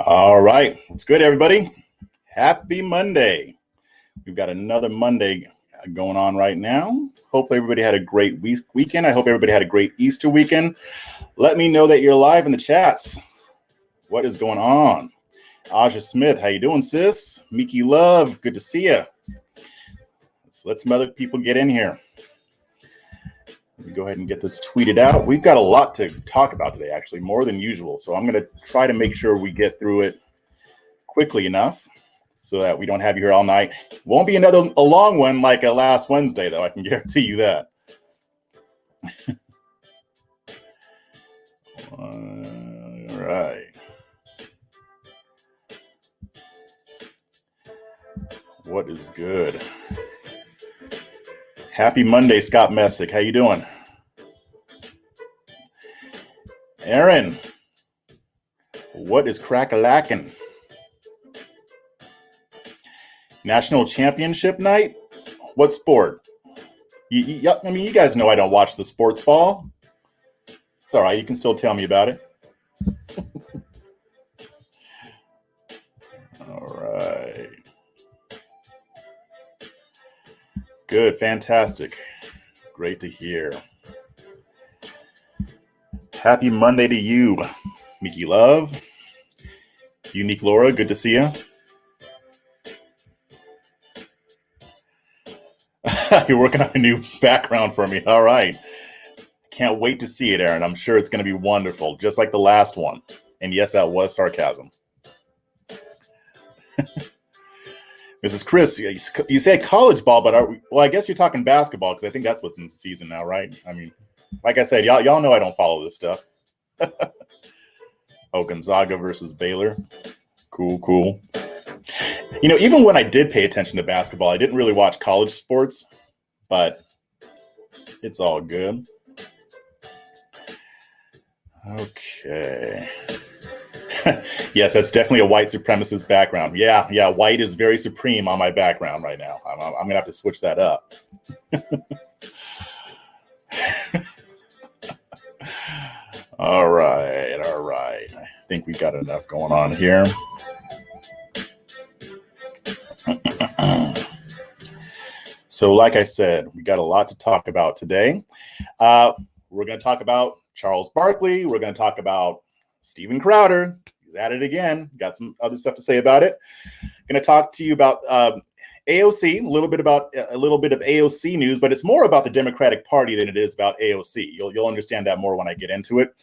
All right. What's good, everybody? Happy Monday. We've got another Monday going on right now. Hopefully everybody had a great weekend. I hope everybody had a great Easter weekend. Let me know that you're live in the chats. What is going on? Aja Smith, how you doing, sis? Miki Love, good to see you. Let's let some other people get in here. Let me go ahead and get this tweeted out. We've got a lot to talk about today, actually, more than usual. So I'm going to try to make sure we get through it quickly enough so that we don't have you here all night. Won't be a long one like last Wednesday, though. I can guarantee you that. All right. What is good? Happy Monday, Scott Messick. How you doing? Aaron, what is crack-a-lackin'? National championship night? What sport? I mean, you guys know I don't watch the sports ball. It's all right. You can still tell me about it. All right. Good. Fantastic. Great to hear. Happy Monday to you, Mickey Love. Unique Laura, good to see you. You're working on a new background for me. All right. Can't wait to see it, Aaron. I'm sure it's going to be wonderful, just like the last one. And yes, that was sarcasm. Mrs. Chris, you say college ball, but I guess you're talking basketball because I think that's what's in the season now, right? I mean, like I said, y'all know I don't follow this stuff. Oh, Gonzaga versus Baylor. Cool. You know, even when I did pay attention to basketball, I didn't really watch college sports, but it's all good. Okay. Yes, that's definitely a white supremacist background. Yeah, white is very supreme on my background right now. I'm going to have to switch that up. All right. I think we got enough going on here. So like I said, we got a lot to talk about today. We're going to talk about Charles Barkley. We're going to talk about Steven Crowder. He's at it again. Got some other stuff to say about it. Going to talk to you about AOC, a little bit of AOC news, but it's more about the Democratic Party than it is about AOC. You'll understand that more when I get into it.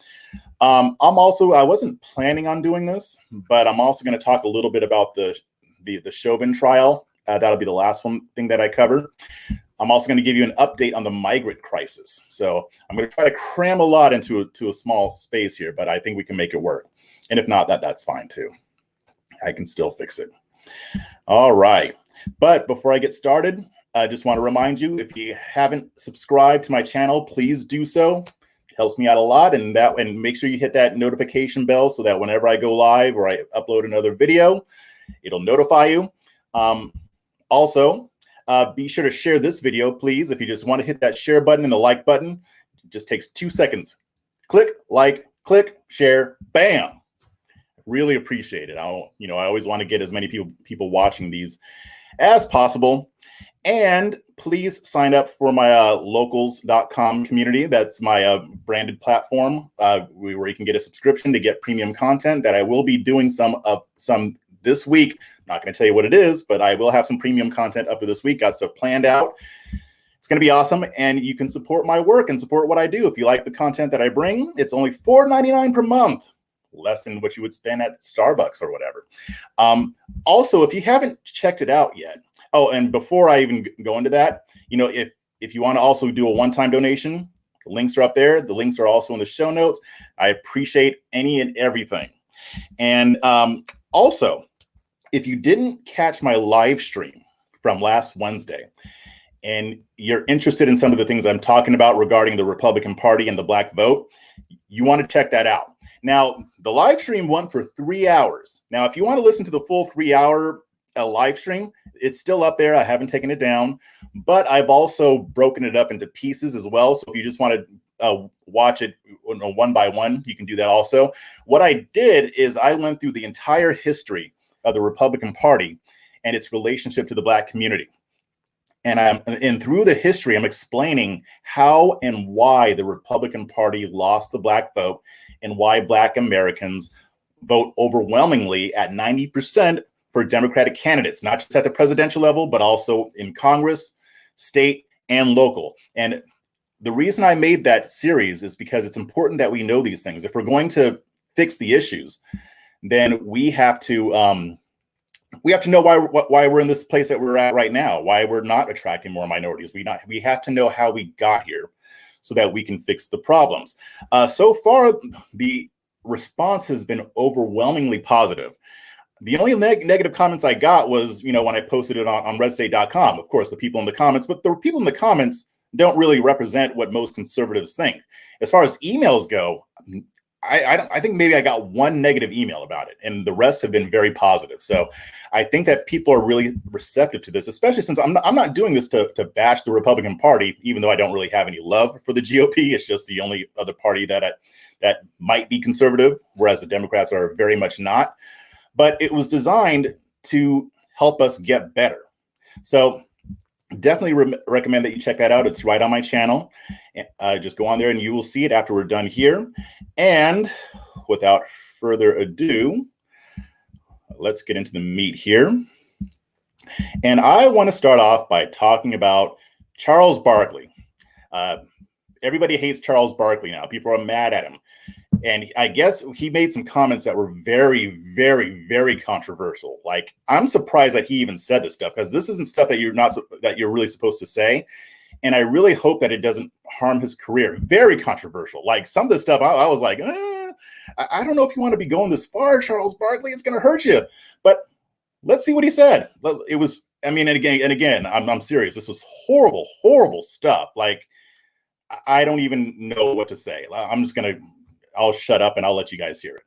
I wasn't planning on doing this, but I'm also going to talk a little bit about the Chovin trial. That'll be the last thing that I cover. I'm also going to give you an update on the migrant crisis. So I'm going to try to cram a lot into a small space here, but I think we can make it work. And if not, that's fine too. I can still fix it. All right. But before I get started, I just want to remind you, if you haven't subscribed to my channel, please do so. It helps me out a lot, and make sure you hit that notification bell so that whenever I go live or I upload another video, it'll notify you. Also, be sure to share this video, please. If you just want to hit that share button and the like button, it just takes 2 seconds. Click, like, click, share, bam. Really appreciate it. I always want to get as many people watching these as possible. And please sign up for my locals.com community. That's my branded platform where you can get a subscription to get premium content that I will be doing some this week. Not going to tell you what it is, but I will have some premium content up to this week. Got stuff planned out. It's going to be awesome. And you can support my work and support what I do. If you like the content that I bring, it's only $4.99 per month. Less than what you would spend at Starbucks or whatever. Also, if you haven't checked it out yet, and before I even go into that, if you want to also do a one-time donation, the links are up there. The links are also in the show notes. I appreciate any and everything. And also, if you didn't catch my live stream from last Wednesday, and you're interested in some of the things I'm talking about regarding the Republican Party and the black vote, you want to check that out. Now, the live stream went for 3 hours. Now, if you want to listen to the full 3-hour live stream, it's still up there. I haven't taken it down, but I've also broken it up into pieces as well. So if you just want watch it one by one, you can do that also. What I did is I went through the entire history of the Republican Party and its relationship to the Black community. And through the history, I'm explaining how and why the Republican Party lost the Black vote and why Black Americans vote overwhelmingly at 90% for Democratic candidates, not just at the presidential level, but also in Congress, state, and local. And the reason I made that series is because it's important that we know these things. If we're going to fix the issues, then we have to know why we're in this place that we're at right now, why we're not attracting more minorities. We have to know how we got here so that we can fix the problems. So far, the response has been overwhelmingly positive. The only negative comments I got was, when I posted it on redstate.com, of course, the people in the comments, but the people in the comments don't really represent what most conservatives think. As far as emails go, I think maybe I got one negative email about it, and the rest have been very positive. So I think that people are really receptive to this, especially since I'm not doing this to bash the Republican Party, even though I don't really have any love for the GOP. It's just the only other party that might be conservative, whereas the Democrats are very much not. But it was designed to help us get better. So definitely recommend that you check that out. It's right on my channel. Just go on there and you will see it after we're done here. And without further ado, let's get into the meat here. And I want to start off by talking about Charles Barkley. Everybody hates Charles Barkley now. People are mad at him. And I guess he made some comments that were very, very, very controversial. Like, I'm surprised that he even said this stuff, because this isn't stuff that you're really supposed to say. And I really hope that it doesn't harm his career. Very controversial. Like, some of the stuff I was like, I don't know if you want to be going this far, Charles Barkley. It's going to hurt you. But let's see what he said. It was, and again, I'm serious. This was horrible, horrible stuff. Like, I don't even know what to say. I'll shut up and I'll let you guys hear it.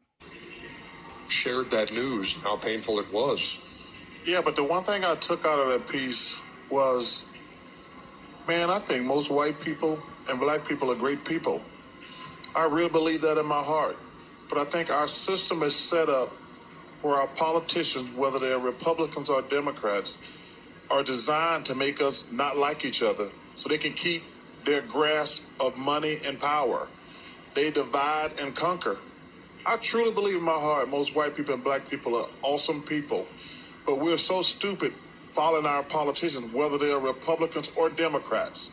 Shared that news, how painful it was. Yeah, but the one thing I took out of that piece was, man, I think most white people and black people are great people. I really believe that in my heart. But I think our system is set up where our politicians, whether they're Republicans or Democrats, are designed to make us not like each other so they can keep their grasp of money and power. They divide and conquer. I truly believe in my heart most white people and black people are awesome people, but we're so stupid following our politicians, whether they're Republicans or Democrats.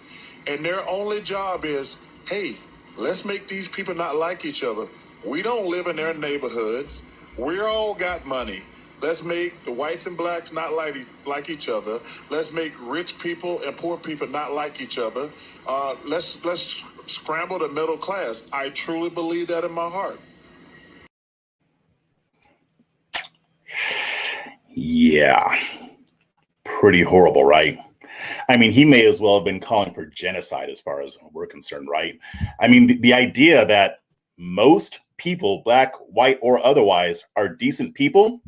And their only job is, hey, let's make these people not like each other. We don't live in their neighborhoods. We all got money. Let's make the whites and blacks not like each other. Let's make rich people and poor people not like each other. Let's scramble the middle class. I truly believe that in my heart. Yeah, pretty horrible, right? I mean, he may as well have been calling for genocide as far as we're concerned, right? I mean, the idea that most people, black, white, or otherwise, are decent people,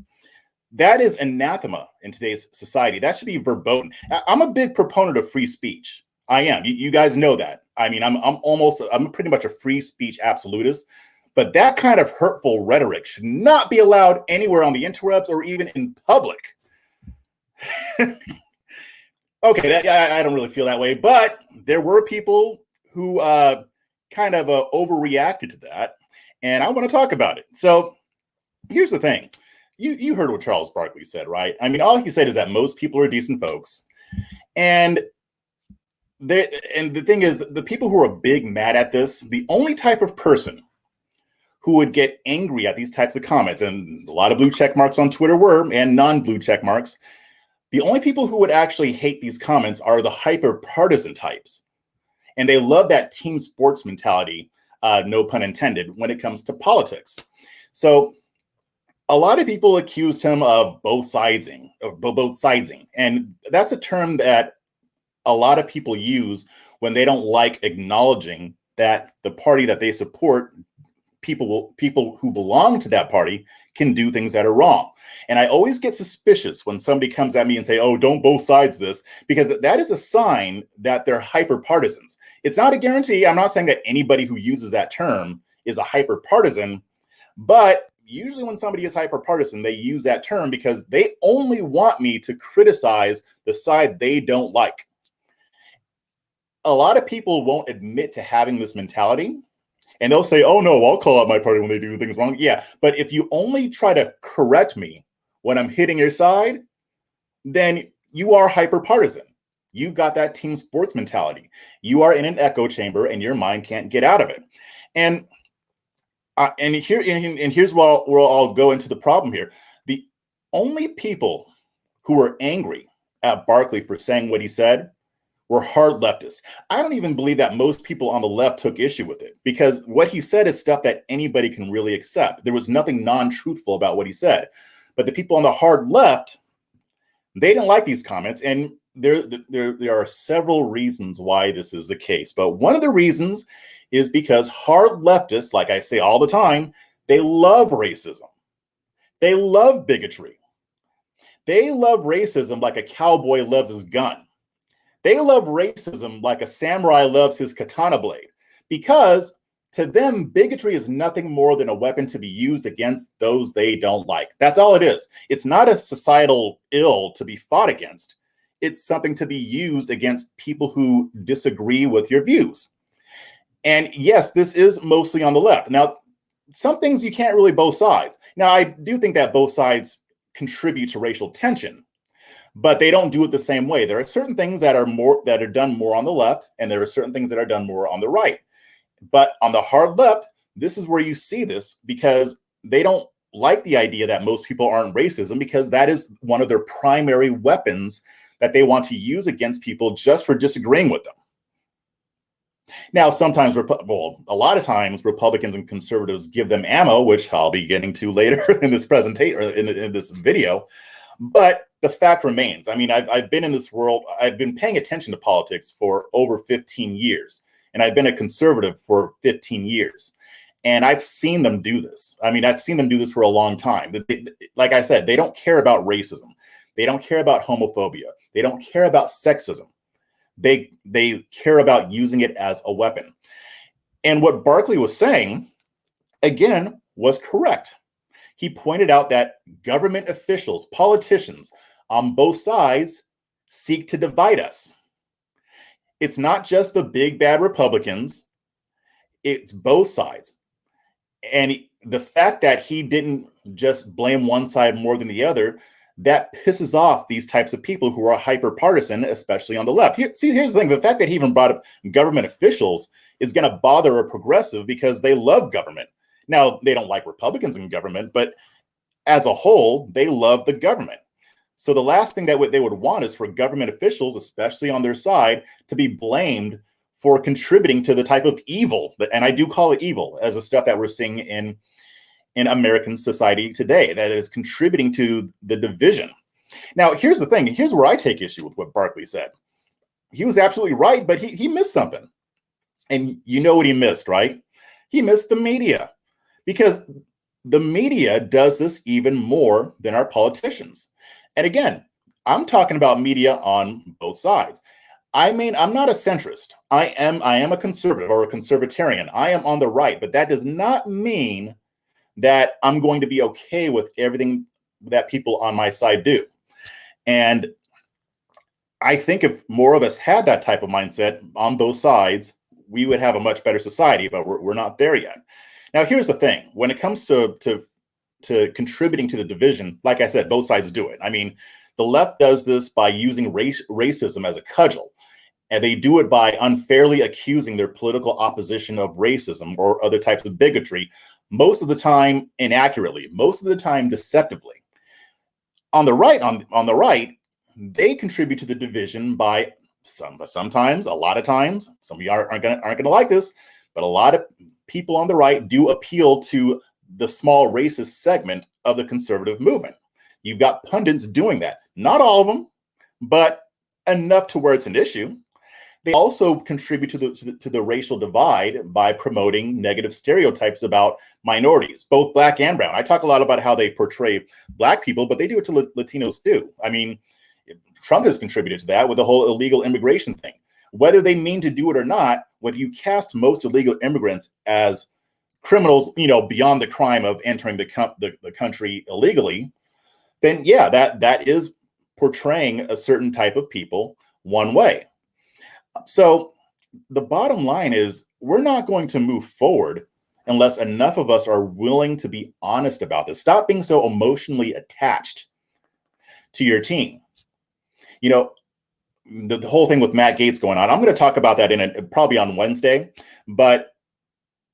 that is anathema in today's society. That should be verboten. I'm a big proponent of free speech. I am. You guys know that. I mean, I'm pretty much a free speech absolutist, but that kind of hurtful rhetoric should not be allowed anywhere on the interwebs or even in public. Okay, I don't really feel that way, but there were people who kind of overreacted to that, and I want to talk about it. So here's the thing. You heard what Charles Barkley said, right? I mean, all he said is that most people are decent folks, and the thing is, the people who are big mad at this, the only type of person who would get angry at these types of comments, and a lot of blue check marks on Twitter were, and non-blue check marks, the only people who would actually hate these comments are the hyper partisan types. And they love that team sports mentality, no pun intended, when it comes to politics. So a lot of people accused him of both sidesing. And that's a term that a lot of people use when they don't like acknowledging that the party that they support people who belong to that party can do things that are wrong. And I always get suspicious when somebody comes at me and say, oh, don't both sides this, because that is a sign that they're hyper partisans. It's not a guarantee. I'm not saying that anybody who uses that term is a hyper partisan, but usually when somebody is hyper partisan, they use that term because they only want me to criticize the side they don't like. A lot of people won't admit to having this mentality. And they'll say, oh, no, I'll call out my party when they do things wrong. Yeah, but if you only try to correct me when I'm hitting your side, then you are hyper partisan. You've got that team sports mentality. You are in an echo chamber and your mind can't get out of it. And here's where I'll go into the problem here. The only people who were angry at Barkley for saying what he said were hard leftists. I don't even believe that most people on the left took issue with it, because what he said is stuff that anybody can really accept. There was nothing non-truthful about what he said. But the people on the hard left, they didn't like these comments. And there are several reasons why this is the case. But one of the reasons is because hard leftists, like I say all the time, they love racism. They love bigotry. They love racism like a cowboy loves his gun. They love racism like a samurai loves his katana blade, because to them, bigotry is nothing more than a weapon to be used against those they don't like. That's all it is. It's not a societal ill to be fought against. It's something to be used against people who disagree with your views. And yes, this is mostly on the left. Now, some things you can't really both sides. Now, I do think that both sides contribute to racial tension, but they don't do it the same way. There are certain things that are done more on the left, and there are certain things that are done more on the right. But on the hard left, this is where you see this, because they don't like the idea that most people aren't racism, because that is one of their primary weapons that they want to use against people just for disagreeing with them. Now, sometimes, a lot of times, Republicans and conservatives give them ammo, which I'll be getting to later in this presentation, or in this video. But the fact remains, I mean, I've been in this world, I've been paying attention to politics for over 15 years, and I've been a conservative for 15 years. And I've seen them do this. I mean, I've seen them do this for a long time. Like I said, they don't care about racism. They don't care about homophobia. They don't care about sexism. They care about using it as a weapon. And what Barkley was saying, again, was correct. He pointed out that government officials, politicians on both sides seek to divide us. It's not just the big bad Republicans, it's both sides. And the fact that he didn't just blame one side more than the other, that pisses off these types of people who are hyper partisan, especially on the left. Here's the thing. The fact that he even brought up government officials is going to bother a progressive, because they love government. Now, they don't like Republicans in government, but as a whole, they love the government. So the last thing that they would want is for government officials, especially on their side, to be blamed for contributing to the type of evil, and I do call it evil, as the stuff that we're seeing in American society today, that is contributing to the division. Now, here's the thing. Here's where I take issue with what Barkley said. He was absolutely right, but he missed something. And you know what he missed, right? He missed the media, because the media does this even more than our politicians. And again, I'm talking about media on both sides. I mean, I'm not a centrist. I am a conservative, or a conservatarian. I am on the right, but that does not mean that I'm going to be okay with everything that people on my side do. And I think if more of us had that type of mindset on both sides, we would have a much better society, but we're not there yet. Now, here's the thing. When it comes to contributing to the division, like I said, both sides do it. I mean, the left does this by using racism as a cudgel. And they do it by unfairly accusing their political opposition of racism or other types of bigotry, most of the time inaccurately, most of the time deceptively. On the right, they contribute to the division by sometimes, a lot of times, some of you aren't gonna like this, but a lot of people on the right do appeal to the small racist segment of the conservative movement. You've got pundits doing that. Not all of them, but enough to where it's an issue. They also contribute to the racial divide by promoting negative stereotypes about minorities, both black and brown. I talk a lot about how they portray black people, but they do it to Latinos too. I mean, Trump has contributed to that with the whole illegal immigration thing. Whether they mean to do it or not, whether you cast most illegal immigrants as criminals, beyond the crime of entering the country illegally, then yeah, that is portraying a certain type of people one way. So the bottom line is we're not going to move forward unless enough of us are willing to be honest about this. Stop being so emotionally attached to your team. The whole thing with Matt Gaetz going on, I'm going to talk about that probably on Wednesday. But,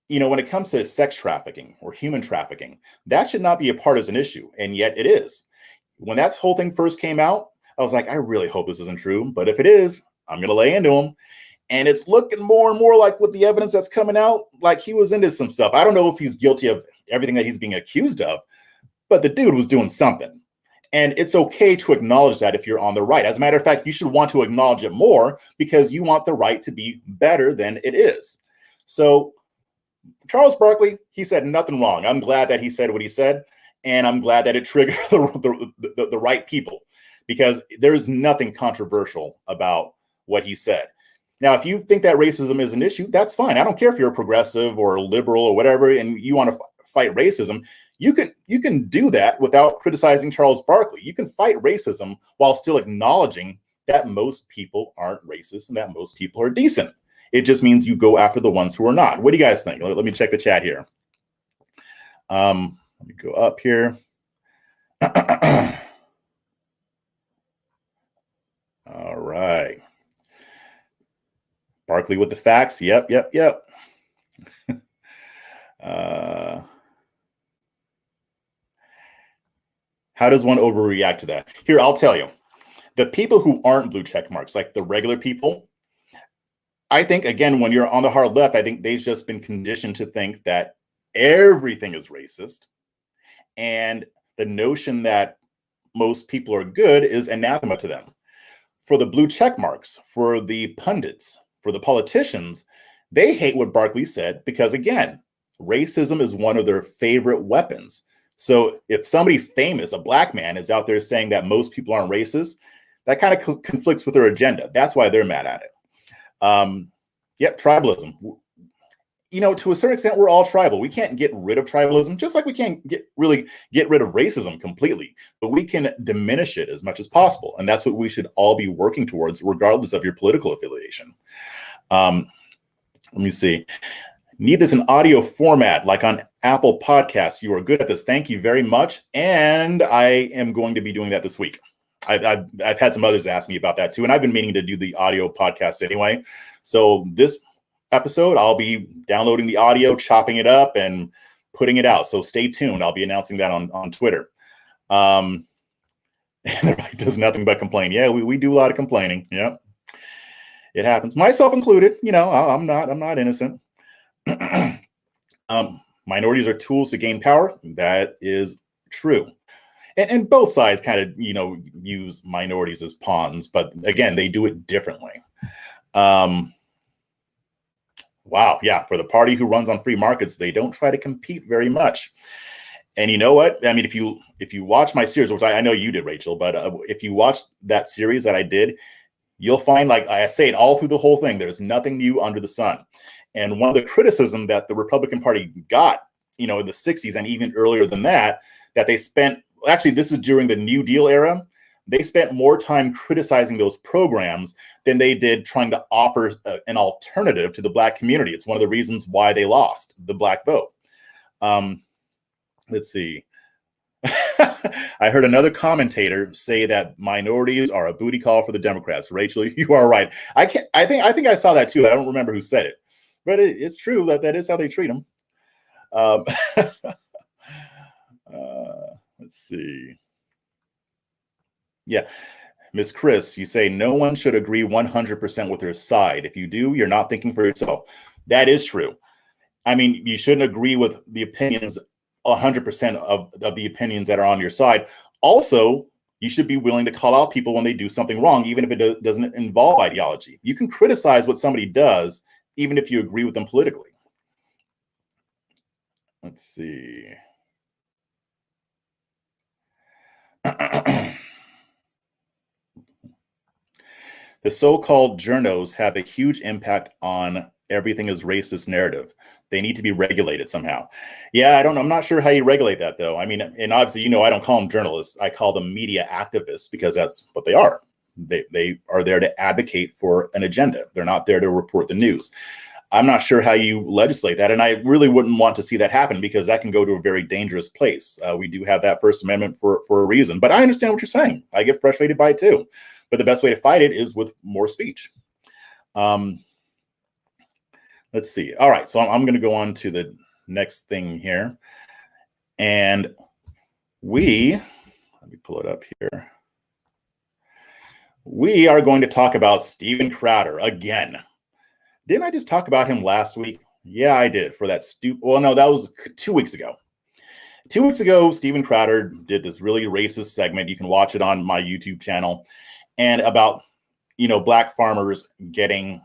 when it comes to sex trafficking or human trafficking, that should not be a partisan issue. And yet it is. When that whole thing first came out, I was like, I really hope this isn't true. But if it is, I'm going to lay into him. And it's looking more and more like with the evidence that's coming out, like he was into some stuff. I don't know if he's guilty of everything that he's being accused of, but the dude was doing something. And it's okay to acknowledge that if you're on the right. As a matter of fact, you should want to acknowledge it more because you want the right to be better than it is. So Charles Barkley, he said nothing wrong. I'm glad that he said what he said. And I'm glad that it triggered the right people, because there's nothing controversial about what he said. Now, if you think that racism is an issue, that's fine. I don't care if you're a progressive or liberal or whatever, and you want to fight racism. You can do that without criticizing Charles Barkley. You can fight racism while still acknowledging that most people aren't racist and that most people are decent. It just means you go after the ones who are not. What do you guys think? Let me check the chat here. Let me go up here. All right. Barkley with the facts. Yep. How does one overreact to that? Here, I'll tell you. The people who aren't blue check marks, like the regular people, I think, again, when you're on the hard left, I think they've just been conditioned to think that everything is racist. And the notion that most people are good is anathema to them. For the blue check marks, for the pundits, for the politicians, they hate what Barkley said because, again, racism is one of their favorite weapons. So if somebody famous, a black man, is out there saying that most people aren't racist, that kind of conflicts with their agenda. That's why they're mad at it. Tribalism. To a certain extent, we're all tribal. We can't get rid of tribalism, just like we can't get rid of racism completely, but we can diminish it as much as possible. And that's what we should all be working towards, regardless of your political affiliation. Let me see. Need this in audio format, like on Apple Podcasts. You are good at this. Thank you very much. And I am going to be doing that this week. I've had some others ask me about that too. And I've been meaning to do the audio podcast anyway. So this episode, I'll be downloading the audio, chopping it up, and putting it out. So stay tuned. I'll be announcing that on Twitter. The right does nothing but complain. Yeah, we do a lot of complaining. Yeah, it happens, myself included. I'm not innocent. Minorities are tools to gain power. That is true. And both sides kind of, use minorities as pawns, but again, they do it differently. Wow. Yeah. For the party who runs on free markets, they don't try to compete very much. And you know what? I mean, if you watch my series, which I know you did, Rachel, but if you watch that series that I did, you'll find, like I say it all through the whole thing, there's nothing new under the sun. And one of the criticism that the Republican Party got, in the 60s and even earlier than that they spent, actually, this is during the New Deal era, they spent more time criticizing those programs than they did trying to offer an alternative to the Black community. It's one of the reasons why they lost the Black vote. Let's see. I heard another commentator say that minorities are a booty call for the Democrats. Rachel, you are right. I think I saw that too. I don't remember who said it, but it's true that is how they treat them. Let's see. Yeah. Miss Chris, you say no one should agree 100% with their side. If you do, you're not thinking for yourself. That is true. I mean, you shouldn't agree with the opinions 100% of the opinions that are on your side. Also, You should be willing to call out people when they do something wrong, even if it doesn't involve ideology. You can criticize what somebody does, even if you agree with them politically. Let's see. The so-called journos have a huge impact on everything is racist narrative. They need to be regulated somehow. Yeah, I'm not sure how you regulate that though. I mean, and obviously, I don't call them journalists. I call them media activists because that's what they are. They are there to advocate for an agenda. They're not there to report the news. I'm not sure how you legislate that. And I really wouldn't want to see that happen because that can go to a very dangerous place. We do have that First Amendment for a reason, but I understand what you're saying. I get frustrated by it too. But the best way to fight it is with more speech. Let's see. All right, so I'm going to go on to the next thing here. And let me pull it up here. We are going to talk about Steven Crowder again. Didn't I just talk about him last week? Yeah, I did for that well, no, that was 2 weeks ago. 2 weeks ago, Steven Crowder did this really racist segment. You can watch it on my YouTube channel. And about, Black farmers getting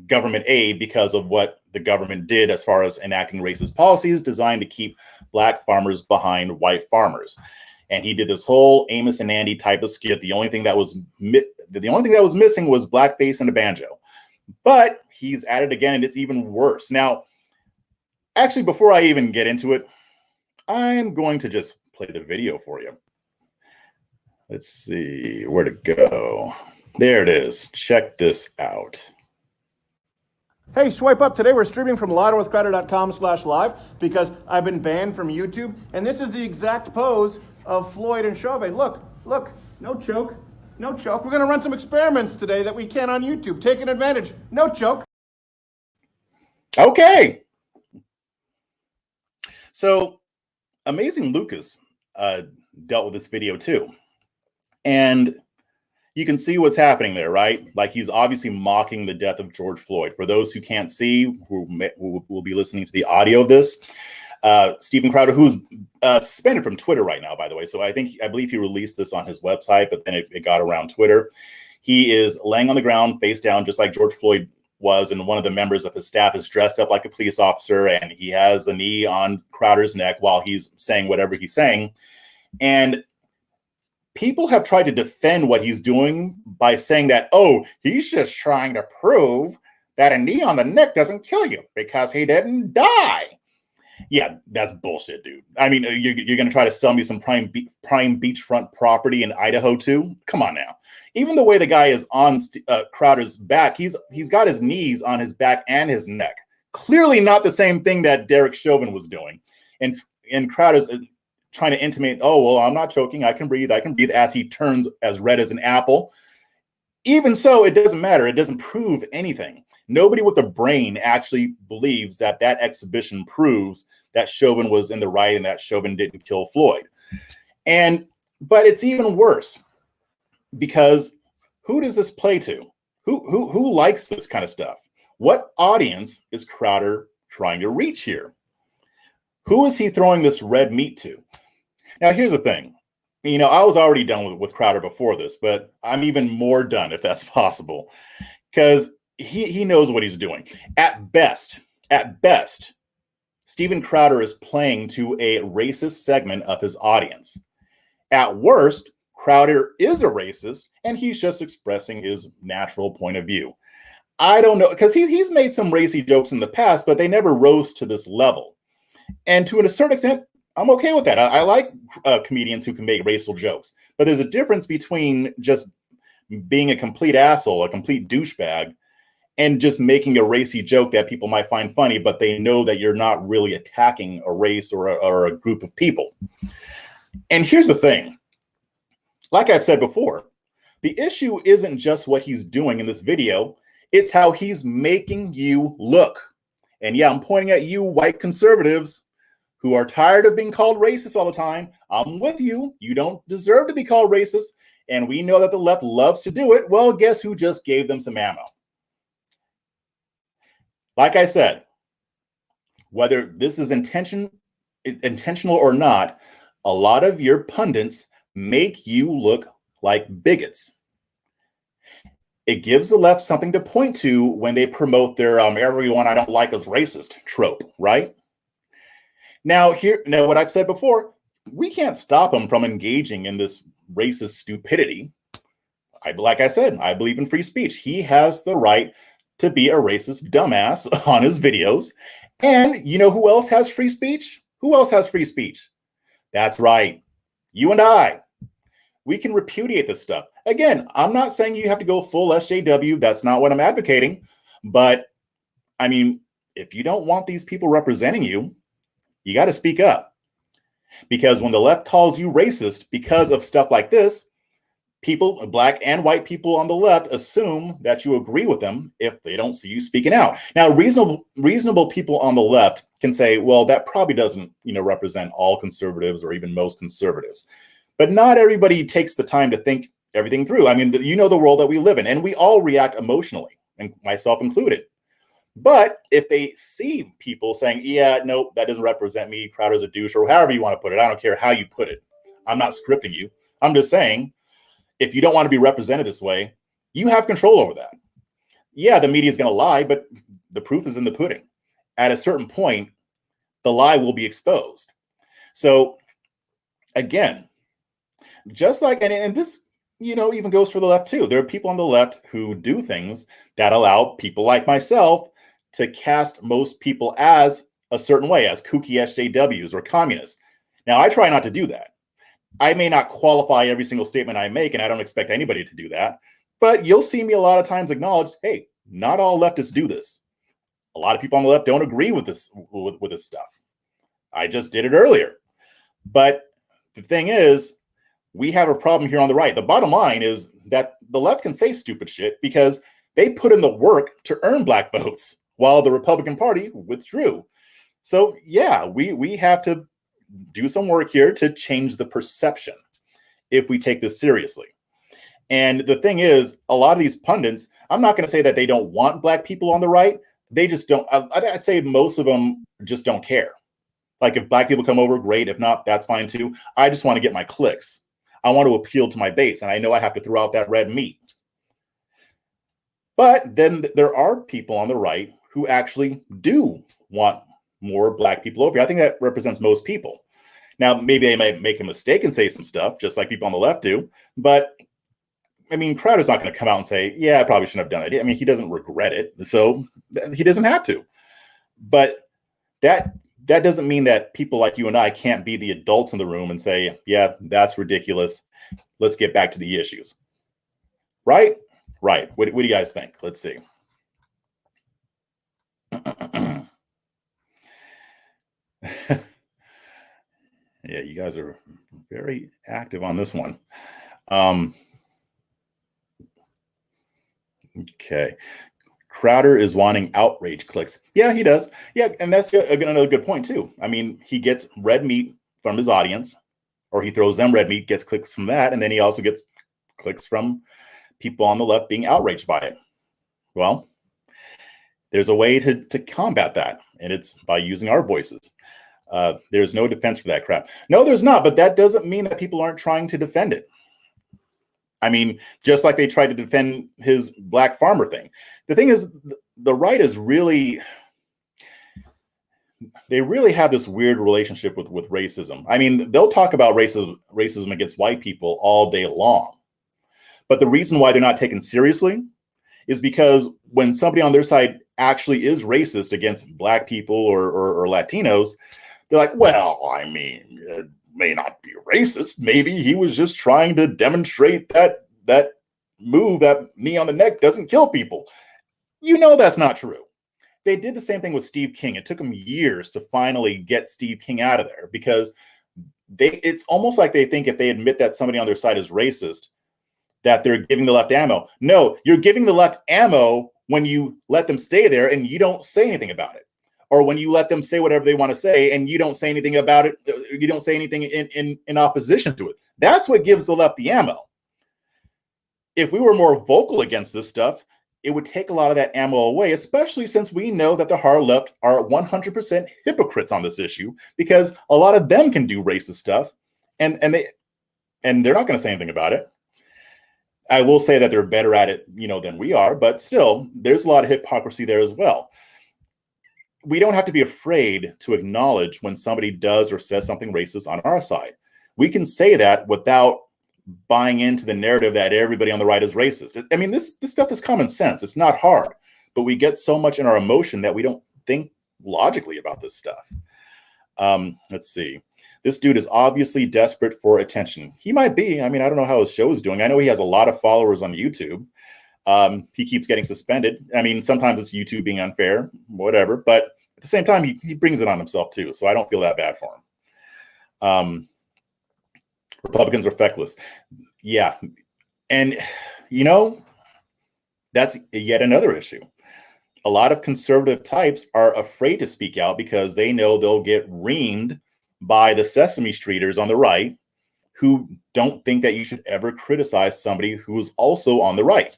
government aid because of what the government did as far as enacting racist policies designed to keep Black farmers behind white farmers. And he did this whole Amos and Andy type of skit. The only thing that was missing was blackface and a banjo. But he's at it again, and it's even worse. Now, actually, before I even get into it, I'm going to just play the video for you. Let's see where to go. There it is. Check this out. Hey, swipe up. Today we're streaming from louderwithcrowder.com/live because I've been banned from YouTube. And this is the exact pose of Floyd and Chovin. Look, no choke, no choke. We're going to run some experiments today that we can on YouTube. Taking advantage, no choke. Okay. So Amazing Lucas dealt with this video too. And you can see what's happening there, right? Like he's obviously mocking the death of George Floyd. For those who can't see, who will be listening to the audio of this, Steven Crowder, who's suspended from Twitter right now, by the way. So I believe he released this on his website, but then it got around Twitter. He is laying on the ground, face down, just like George Floyd was, and one of the members of his staff is dressed up like a police officer, and he has the knee on Crowder's neck while he's saying whatever he's saying. And people have tried to defend what he's doing by saying that, oh, he's just trying to prove that a knee on the neck doesn't kill you because he didn't die. Yeah, that's bullshit, dude. I mean, you're going to try to sell me some prime beachfront property in Idaho too? Come on now. Even the way the guy is on Crowder's back, he's got his knees on his back and his neck. Clearly not the same thing that Derek Chauvin was doing. And Crowder's trying to intimate, oh, well, I'm not choking. I can breathe, as he turns as red as an apple. Even so, it doesn't matter. It doesn't prove anything. Nobody with a brain actually believes that exhibition proves that Chauvin was in the right and that Chauvin didn't kill Floyd. But it's even worse because who does this play to? Who likes this kind of stuff? What audience is Crowder trying to reach here? Who is he throwing this red meat to? Now, here's the thing. I was already done with Crowder before this, but I'm even more done if that's possible, because he knows what he's doing. At best, Steven Crowder is playing to a racist segment of his audience. At worst, Crowder is a racist, and he's just expressing his natural point of view. I don't know, because he's made some racy jokes in the past, but they never rose to this level. And to a certain extent, I'm okay with that. I like comedians who can make racial jokes, but there's a difference between just being a complete asshole, a complete douchebag, and just making a racy joke that people might find funny, but they know that you're not really attacking a race or a group of people. And here's the thing. Like I've said before, the issue isn't just what he's doing in this video. It's how he's making you look. And yeah, I'm pointing at you white conservatives who are tired of being called racist all the time. I'm with you. You don't deserve to be called racist. And we know that the left loves to do it. Well, guess who just gave them some ammo? Like I said, whether this is intentional or not, a lot of your pundits make you look like bigots. It gives the left something to point to when they promote their everyone I don't like is racist trope, right? Now, what I've said before, we can't stop them from engaging in this racist stupidity. Like I said, I believe in free speech. He has the right to be a racist dumbass on his videos. And you know who else has free speech? Who else has free speech? That's right. You and I. We can repudiate this stuff. Again, I'm not saying you have to go full SJW. That's not what I'm advocating. But I mean, if you don't want these people representing you, you got to speak up. Because when the left calls you racist because of stuff like this, people, black and white people on the left, assume that you agree with them if they don't see you speaking out. Now, reasonable people on the left can say, well, that probably doesn't, represent all conservatives or even most conservatives. But not everybody takes the time to think everything through. I mean, the world that we live in, and we all react emotionally, and myself included. But if they see people saying, yeah, no, that doesn't represent me, Crowder's a douche, or however you want to put it, I don't care how you put it. I'm not scripting you. I'm just saying, if you don't want to be represented this way, you have control over that. Yeah, the media is going to lie, but the proof is in the pudding. At a certain point, the lie will be exposed. So again, just like, and this, even goes for the left too. There are people on the left who do things that allow people like myself to cast most people as a certain way, as kooky SJWs or communists. Now, I try not to do that. I may not qualify every single statement I make, and I don't expect anybody to do that. But you'll see me a lot of times acknowledge, hey, not all leftists do this. A lot of people on the left don't agree with this stuff. I just did it earlier. But the thing is, we have a problem here on the right. The bottom line is that the left can say stupid shit because they put in the work to earn black votes while the Republican Party withdrew. So yeah, we have to do some work here to change the perception if we take this seriously. And the thing is, a lot of these pundits, I'm not going to say that they don't want black people on the right. They just don't. I'd say most of them just don't care. Like if black people come over, great. If not, that's fine too. I just want to get my clicks. I want to appeal to my base, and I know I have to throw out that red meat. But then there are people on the right who actually do want more black people over here. I think that represents most people. Now, maybe they might make a mistake and say some stuff, just like people on the left do. But, I mean, Crowder's not going to come out and say, yeah, I probably shouldn't have done it. I mean, he doesn't regret it, so he doesn't have to. But that doesn't mean that people like you and I can't be the adults in the room and say, yeah, that's ridiculous. Let's get back to the issues. Right? Right. What do you guys think? Let's see. Yeah, you guys are very active on this one. Okay. Crowder is wanting outrage clicks. Yeah, he does. Yeah, and that's another good point too. I mean, he gets red meat from his audience, or he throws them red meat, gets clicks from that, and then he also gets clicks from people on the left being outraged by it. Well, there's a way to combat that, and it's by using our voices. There's no defense for that crap. No, there's not, but that doesn't mean that people aren't trying to defend it. I mean, just like they tried to defend his black farmer thing. The thing is, the right is really, they really have this weird relationship with racism. I mean, they'll talk about racism against white people all day long. But the reason why they're not taken seriously is because when somebody on their side actually is racist against black people or Latinos, they're like, well, I mean, it may not be racist. Maybe he was just trying to demonstrate that move, that knee on the neck, doesn't kill people. You know that's not true. They did the same thing with Steve King. It took them years to finally get Steve King out of there because it's almost like they think if they admit that somebody on their side is racist, that they're giving the left ammo. No, you're giving the left ammo when you let them stay there and you don't say anything about it. Or when you let them say whatever they want to say and you don't say anything about it, you don't say anything in opposition to it. That's what gives the left the ammo. If we were more vocal against this stuff, it would take a lot of that ammo away, especially since we know that the hard left are 100% hypocrites on this issue because a lot of them can do racist stuff and and they're not going to say anything about it. I will say that they're better at it, than we are, but still, there's a lot of hypocrisy there as well. We don't have to be afraid to acknowledge when somebody does or says something racist on our side. We can say that without buying into the narrative that everybody on the right is racist. I mean, this stuff is common sense. It's not hard, but we get so much in our emotion that we don't think logically about this stuff. Let's see. This dude is obviously desperate for attention. He might be. I mean, I don't know how his show is doing. I know he has a lot of followers on YouTube. He keeps getting suspended. I mean, sometimes it's YouTube being unfair, whatever. But at the same time, he brings it on himself too. So I don't feel that bad for him. Republicans are feckless. Yeah. And, that's yet another issue. A lot of conservative types are afraid to speak out because they know they'll get reamed by the Sesame Streeters on the right who don't think that you should ever criticize somebody who is also on the right.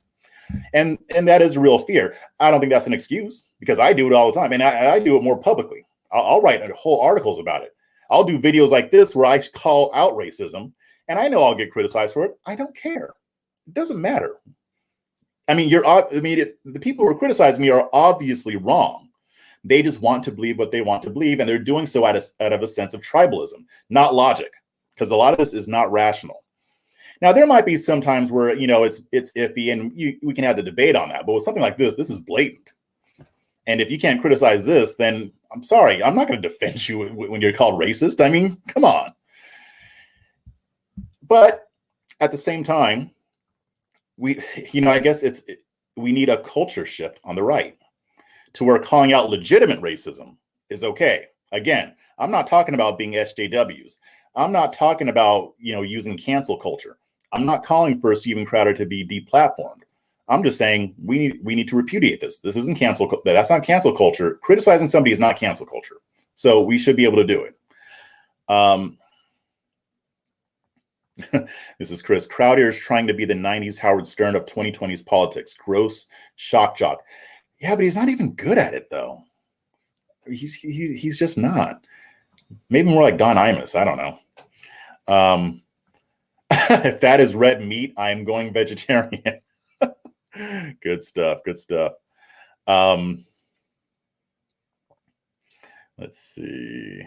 And that is a real fear. I don't think that's an excuse because I do it all the time. And I do it more publicly. I'll write whole articles about it. I'll do videos like this where I call out racism, and I know I'll get criticized for it. I don't care. It doesn't matter. I mean, the people who are criticizing me are obviously wrong. They just want to believe what they want to believe, and they're doing so out of a sense of tribalism, not logic, because a lot of this is not rational. Now, there might be some times where, it's iffy, and we can have the debate on that. But with something like this is blatant. And if you can't criticize this, then I'm sorry, I'm not going to defend you when you're called racist. I mean, come on. But at the same time, I guess we need a culture shift on the right to where calling out legitimate racism is okay. Again, I'm not talking about being SJWs. I'm not talking about, using cancel culture. I'm not calling for Steven Crowder to be deplatformed. I'm just saying we need to repudiate this. This isn't cancel. That's not cancel culture. Criticizing somebody is not cancel culture. So we should be able to do it. This is Chris. Crowder is trying to be the 90s Howard Stern of 2020's politics. Gross shock jock. Yeah, but he's not even good at it, though. He's just not. Maybe more like Don Imus. I don't know. If that is red meat, I'm going vegetarian. Good stuff. Good stuff. Let's see.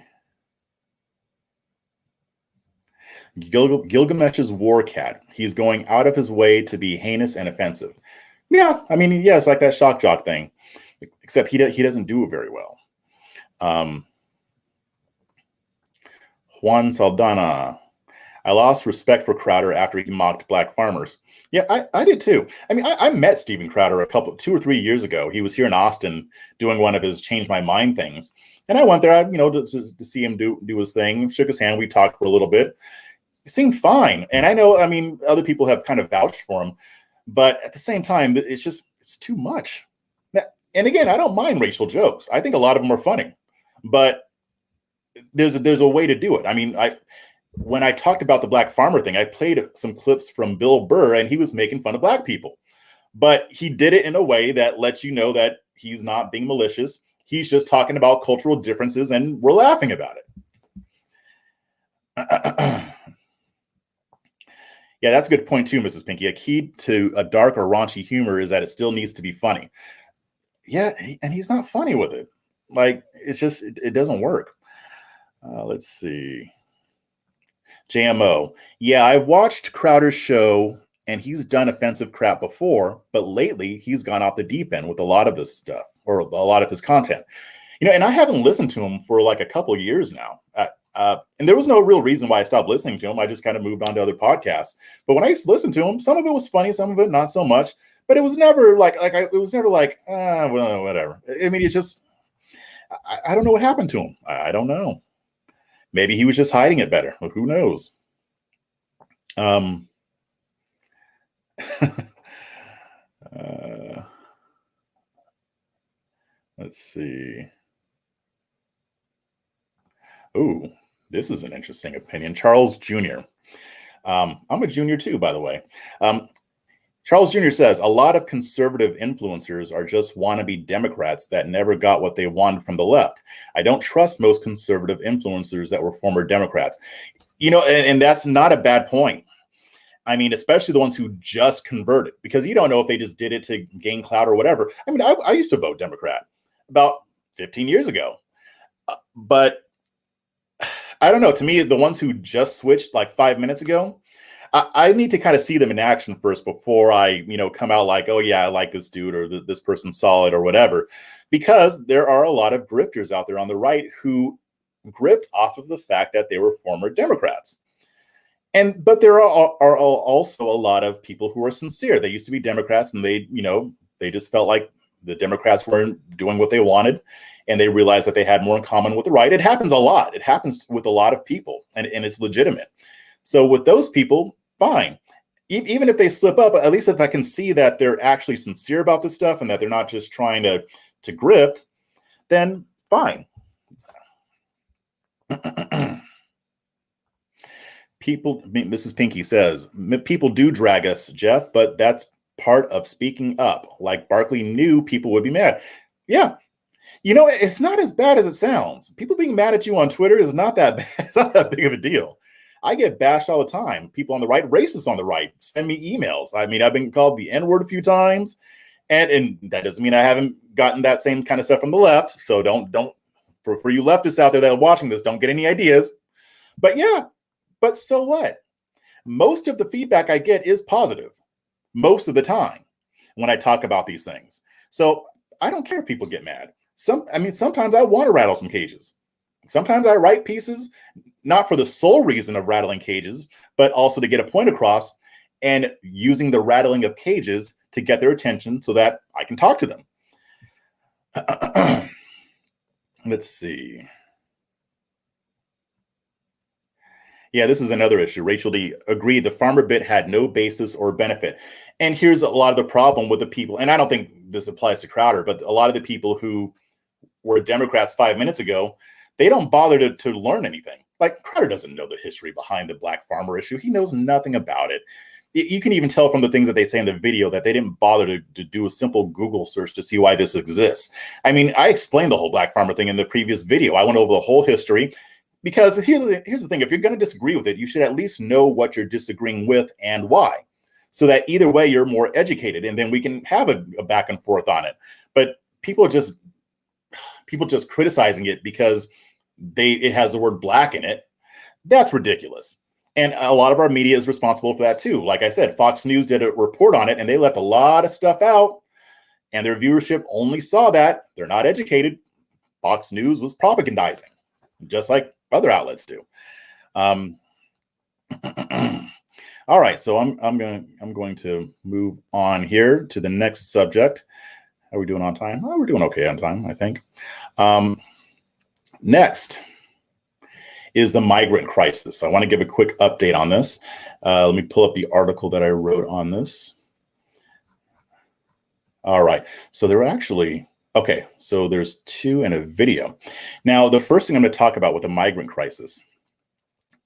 Gilgamesh's war cat. He's going out of his way to be heinous and offensive. Yeah, I mean, yeah, it's like that shock jock thing, except he doesn't do it very well. Juan Saldana. I lost respect for Crowder after he mocked black farmers. Yeah, I did too. I mean, I met Steven Crowder 2 or 3 years ago. He was here in Austin doing one of his Change My Mind things. And I went there, to see him do his thing, shook his hand. We talked for a little bit. He seemed fine. And I know, other people have kind of vouched for him. But at the same time, it's too much. And again, I don't mind racial jokes. I think a lot of them are funny. But there's a way to do it. I mean, when I talked about the black farmer thing, I played some clips from Bill Burr, and he was making fun of black people. But he did it in a way that lets you know that he's not being malicious. He's just talking about cultural differences, and we're laughing about it. Yeah, that's a good point too, Mrs. Pinky. A key to a dark or raunchy humor is that it still needs to be funny. Yeah, and he's not funny with it. Like, it's just, it doesn't work. Let's see. JMO. Yeah, I've watched Crowder's show, and he's done offensive crap before, but lately he's gone off the deep end with a lot of this stuff, or a lot of his content. And I haven't listened to him for like a couple of years now. And there was no real reason why I stopped listening to him. I just kind of moved on to other podcasts. But when I used to listen to him, some of it was funny, some of it not so much. But it was never well, whatever. I mean, it's just, I don't know what happened to him. I don't know. Maybe he was just hiding it better. Who knows? Let's see. Ooh, this is an interesting opinion. Charles Jr. I'm a junior too, by the way. Charles Jr. says, a lot of conservative influencers are just wannabe Democrats that never got what they wanted from the left. I don't trust most conservative influencers that were former Democrats. And that's not a bad point. I mean, especially the ones who just converted, because you don't know if they just did it to gain clout or whatever. I mean, I used to vote Democrat about 15 years ago, but I don't know. To me, the ones who just switched like 5 minutes ago, I need to kind of see them in action first before I, come out like, oh yeah, I like this dude or this person's solid or whatever, because there are a lot of grifters out there on the right who grift off of the fact that they were former Democrats. But there are also a lot of people who are sincere. They used to be Democrats and they just felt like the Democrats weren't doing what they wanted, and they realized that they had more in common with the right. It happens a lot. It happens with a lot of people, and it's legitimate. So with those people, fine. Even if they slip up, at least if I can see that they're actually sincere about this stuff and that they're not just trying to grift, then fine. People, Mrs. Pinky says, people do drag us, Jeff, but that's part of speaking up. Like Barkley knew people would be mad. Yeah. It's not as bad as it sounds. People being mad at you on Twitter is not that bad. It's not that big of a deal. I get bashed all the time. People on the right, racists on the right, send me emails. I mean, I've been called the N-word a few times, and that doesn't mean I haven't gotten that same kind of stuff from the left. So don't for you leftists out there that are watching this, don't get any ideas. But yeah, but so what? Most of the feedback I get is positive most of the time when I talk about these things. So I don't care if people get mad. Sometimes I want to rattle some cages. Sometimes I write pieces, not for the sole reason of rattling cages, but also to get a point across and using the rattling of cages to get their attention so that I can talk to them. Let's see. Yeah, this is another issue. Rachel D. agreed the farmer bit had no basis or benefit. And here's a lot of the problem with the people, and I don't think this applies to Crowder, but a lot of the people who were Democrats 5 minutes ago, they don't bother to learn anything. Like Crowder doesn't know the history behind the black farmer issue. He knows nothing about it. You can even tell from the things that they say in the video that they didn't bother to do a simple Google search to see why this exists. I mean, I explained the whole black farmer thing in the previous video. I went over the whole history. Because here's the thing, if you're going to disagree with it, you should at least know what you're disagreeing with and why, so that either way you're more educated, and then we can have a back and forth on it. But people just criticizing it because it has the word black in it, that's ridiculous. And a lot of our media is responsible for that too. Like I said, Fox News did a report on it, and they left a lot of stuff out, and their viewership only saw that. They're not educated. Fox News was propagandizing, just like other outlets do. All right, so I'm going to move on here to the next subject. How are we doing on time? Oh, we're doing okay on time, I think. Next is the migrant crisis. I want to give a quick update on this. Let me pull up the article that I wrote on this. All right, so there were actually okay, so there's two in a video. Now, the first thing I'm going to talk about with the migrant crisis,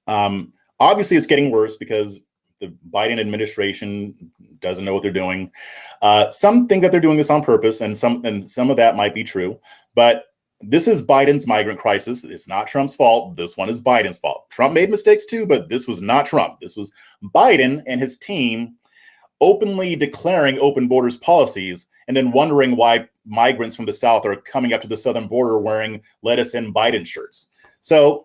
obviously it's getting worse because the Biden administration doesn't know what they're doing. Some think that they're doing this on purpose, and some of that might be true. But this is Biden's migrant crisis. It's not Trump's fault. This one is Biden's fault. Trump made mistakes too, but this was not Trump. This was Biden and his team openly declaring open borders policies and then wondering why migrants from the South are coming up to the southern border wearing "Let Us In" Biden shirts. So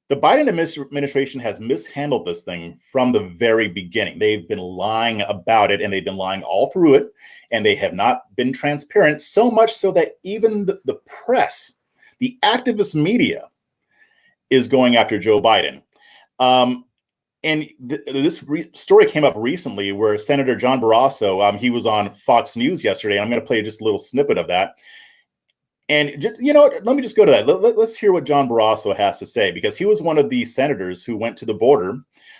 the Biden administration has mishandled this thing from the very beginning. They've been lying about it, and they've been lying all through it, and they have not been transparent, so much so that even the press, the activist media, is going after Joe Biden. And this story came up recently where Senator John Barrasso, he was on Fox News yesterday. And I'm going to play just a little snippet of that. And, let me just go to that. Let's hear what John Barrasso has to say, because he was one of the senators who went to the border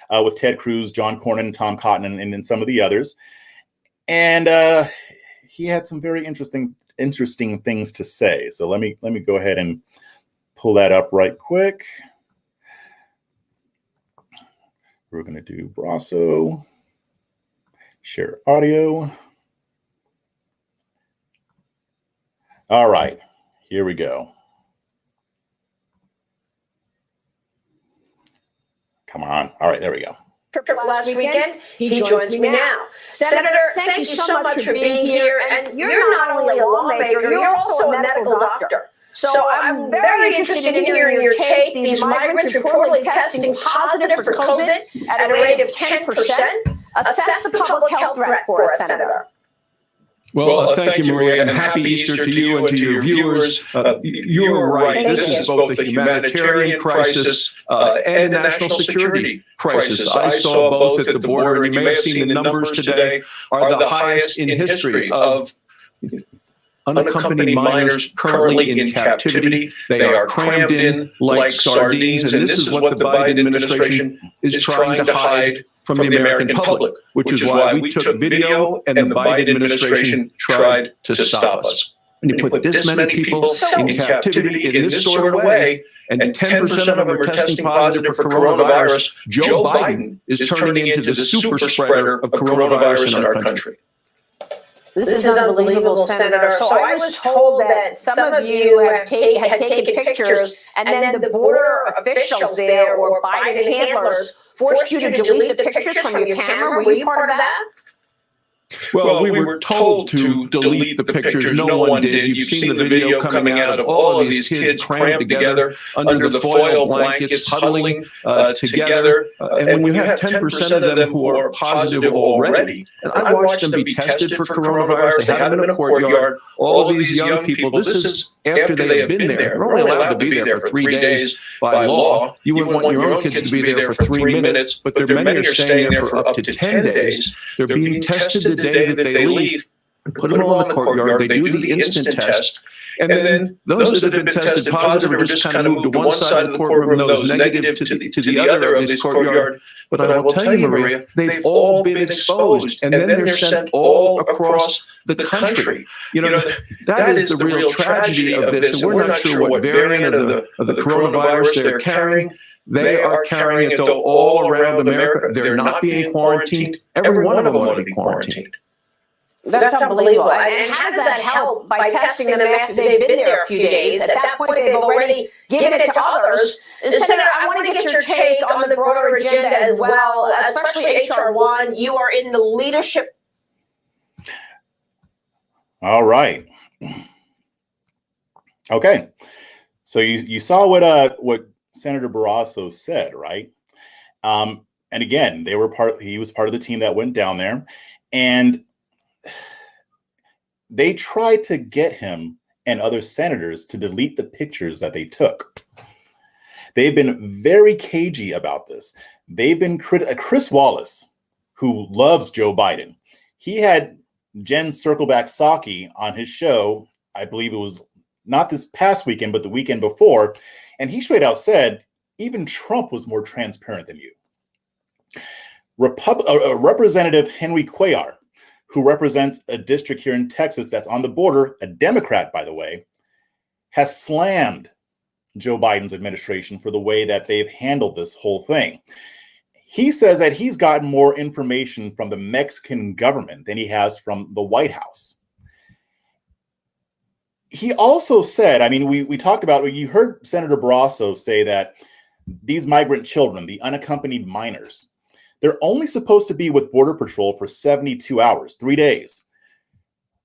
with Ted Cruz, John Cornyn, Tom Cotton, and some of the others. And he had some very interesting things to say. So let me go ahead and pull that up right quick. We're going to do Barrasso, share audio. All right, here we go. Come on. All right, there we go. trip last weekend. He joins me now. Senator, thank you so much for being here. And you're not only a lawmaker, you're also a medical doctor. So I'm very interested in hearing your take. These migrants reportedly testing positive for COVID at a rate of 10%. Assess the public health threat for us, Senator. Well, thank you, Maria, and happy Easter to you and to your viewers. You're right. This is both a humanitarian crisis and a national security crisis. I saw both at the border, and you may have seen the numbers today are the highest in history of unaccompanied minors currently in captivity. They are crammed in like sardines, and this is what the Biden administration is trying to hide from the American public, which is why we took video and the Biden administration tried to stop us. And you put this many people in captivity in this sort of way, and 10% of them are testing positive for coronavirus, Joe Biden is turning into the super spreader of coronavirus in our country. This is unbelievable, Senator. So I was told that some of you had taken pictures, and then the border officials there or Biden handlers forced you to delete the pictures from your camera. Were you part of that? Well, we were told to delete the pictures. No one did. You've seen the video coming out of all of these kids crammed together under the foil blankets, huddling together. And when you have 10% of them who are positive already, and I watched them be tested for coronavirus, they had them in a courtyard, all of these young people, this is after they have been there. They're only allowed to be there for 3 days by law. You wouldn't want your own kids to be there for 3 minutes, but many are staying there for up to 10 days. They're being tested the day that they leave. Put them all in the courtyard. They do the instant test. And then those that have been tested positive are just kind of moved to one side of the courtroom, those negative to the other of this courtyard. But I will tell you, Maria, they've all been exposed, and then they're sent all across the country. You know, that is the real tragedy of this. And we're not sure what variant of the coronavirus they're carrying. They are carrying it, though, all around America. They're not being quarantined. Every one of them want to be quarantined. That's unbelievable. And how does that help by testing them after they've been there a few days? At that point, they've already given it to others. Senator, I want to get your take on the broader agenda as well, especially H.R. 1. You are in the leadership. All right. Okay. So you saw what Senator Barrasso said, right? And again, he was part of the team that went down there, and they tried to get him and other senators to delete the pictures that they took. They've been very cagey about this. They've been Chris Wallace, who loves Joe Biden. He had Jen Circleback Psaki on his show. I believe it was not this past weekend, but the weekend before. And he straight out said, even Trump was more transparent than you. Representative Henry Cuellar, who represents a district here in Texas that's on the border, a Democrat, by the way, has slammed Joe Biden's administration for the way that they've handled this whole thing. He says that he's gotten more information from the Mexican government than he has from the White House. He also said, I mean, we talked about, you heard Senator Barrasso say that these migrant children, the unaccompanied minors, they're only supposed to be with Border Patrol for 72 hours, 3 days.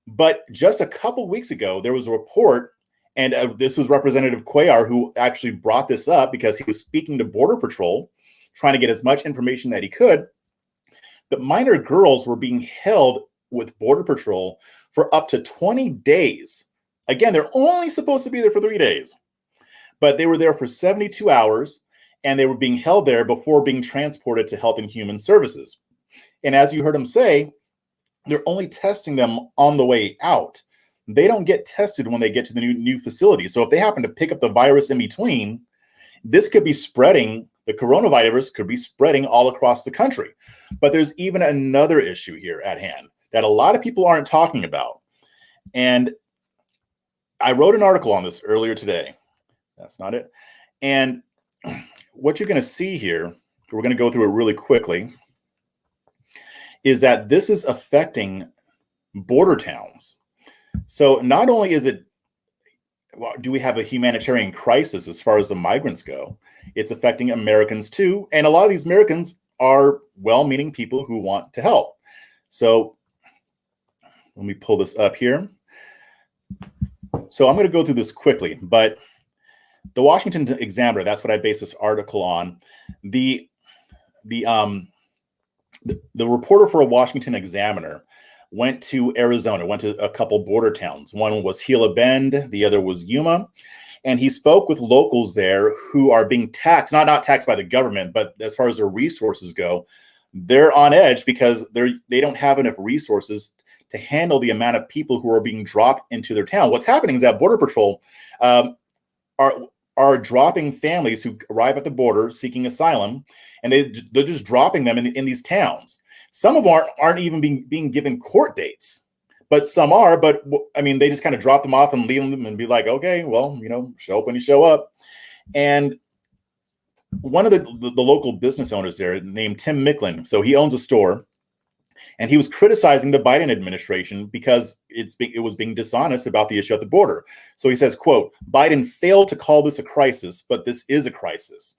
But just a couple weeks ago, there was a report, and this was Representative Cuellar who actually brought this up because he was speaking to Border Patrol, trying to get as much information that he could, that minor girls were being held with Border Patrol for up to 20 days. Again, they're only supposed to be there for 3 days, but they were there for 72 hours. And they were being held there before being transported to Health and Human Services. And as you heard him say, they're only testing them on the way out. They don't get tested when they get to the new facility. So if they happen to pick up the virus in between, this could be spreading, the coronavirus could be spreading all across the country. But there's even another issue here at hand that a lot of people aren't talking about. And I wrote an article on this earlier today. That's not it. And what you're going to see here, we're going to go through it really quickly, is that this is affecting border towns. So not only is it, do we have a humanitarian crisis as far as the migrants go, it's affecting Americans too. And a lot of these Americans are well-meaning people who want to help. So let me pull this up here. So I'm going to go through this quickly, but the Washington Examiner, that's what I based this article on. The reporter for a Washington Examiner went to Arizona, went to a couple border towns. One was Gila Bend, the other was Yuma. And he spoke with locals there who are being taxed, not taxed by the government, but as far as their resources go, they're on edge because they don't have enough resources to handle the amount of people who are being dropped into their town. What's happening is that Border Patrol are dropping families who arrive at the border seeking asylum, and they're just dropping them in these towns. Some of them aren't even being given court dates, but some are. But I mean, they just kind of drop them off and leave them and be like, okay, well, show up when you show up. And one of the local business owners there named Tim Micklin, so he owns a store, and he was criticizing the Biden administration because it was being dishonest about the issue at the border. So he says, quote, "Biden failed to call this a crisis, but this is a crisis.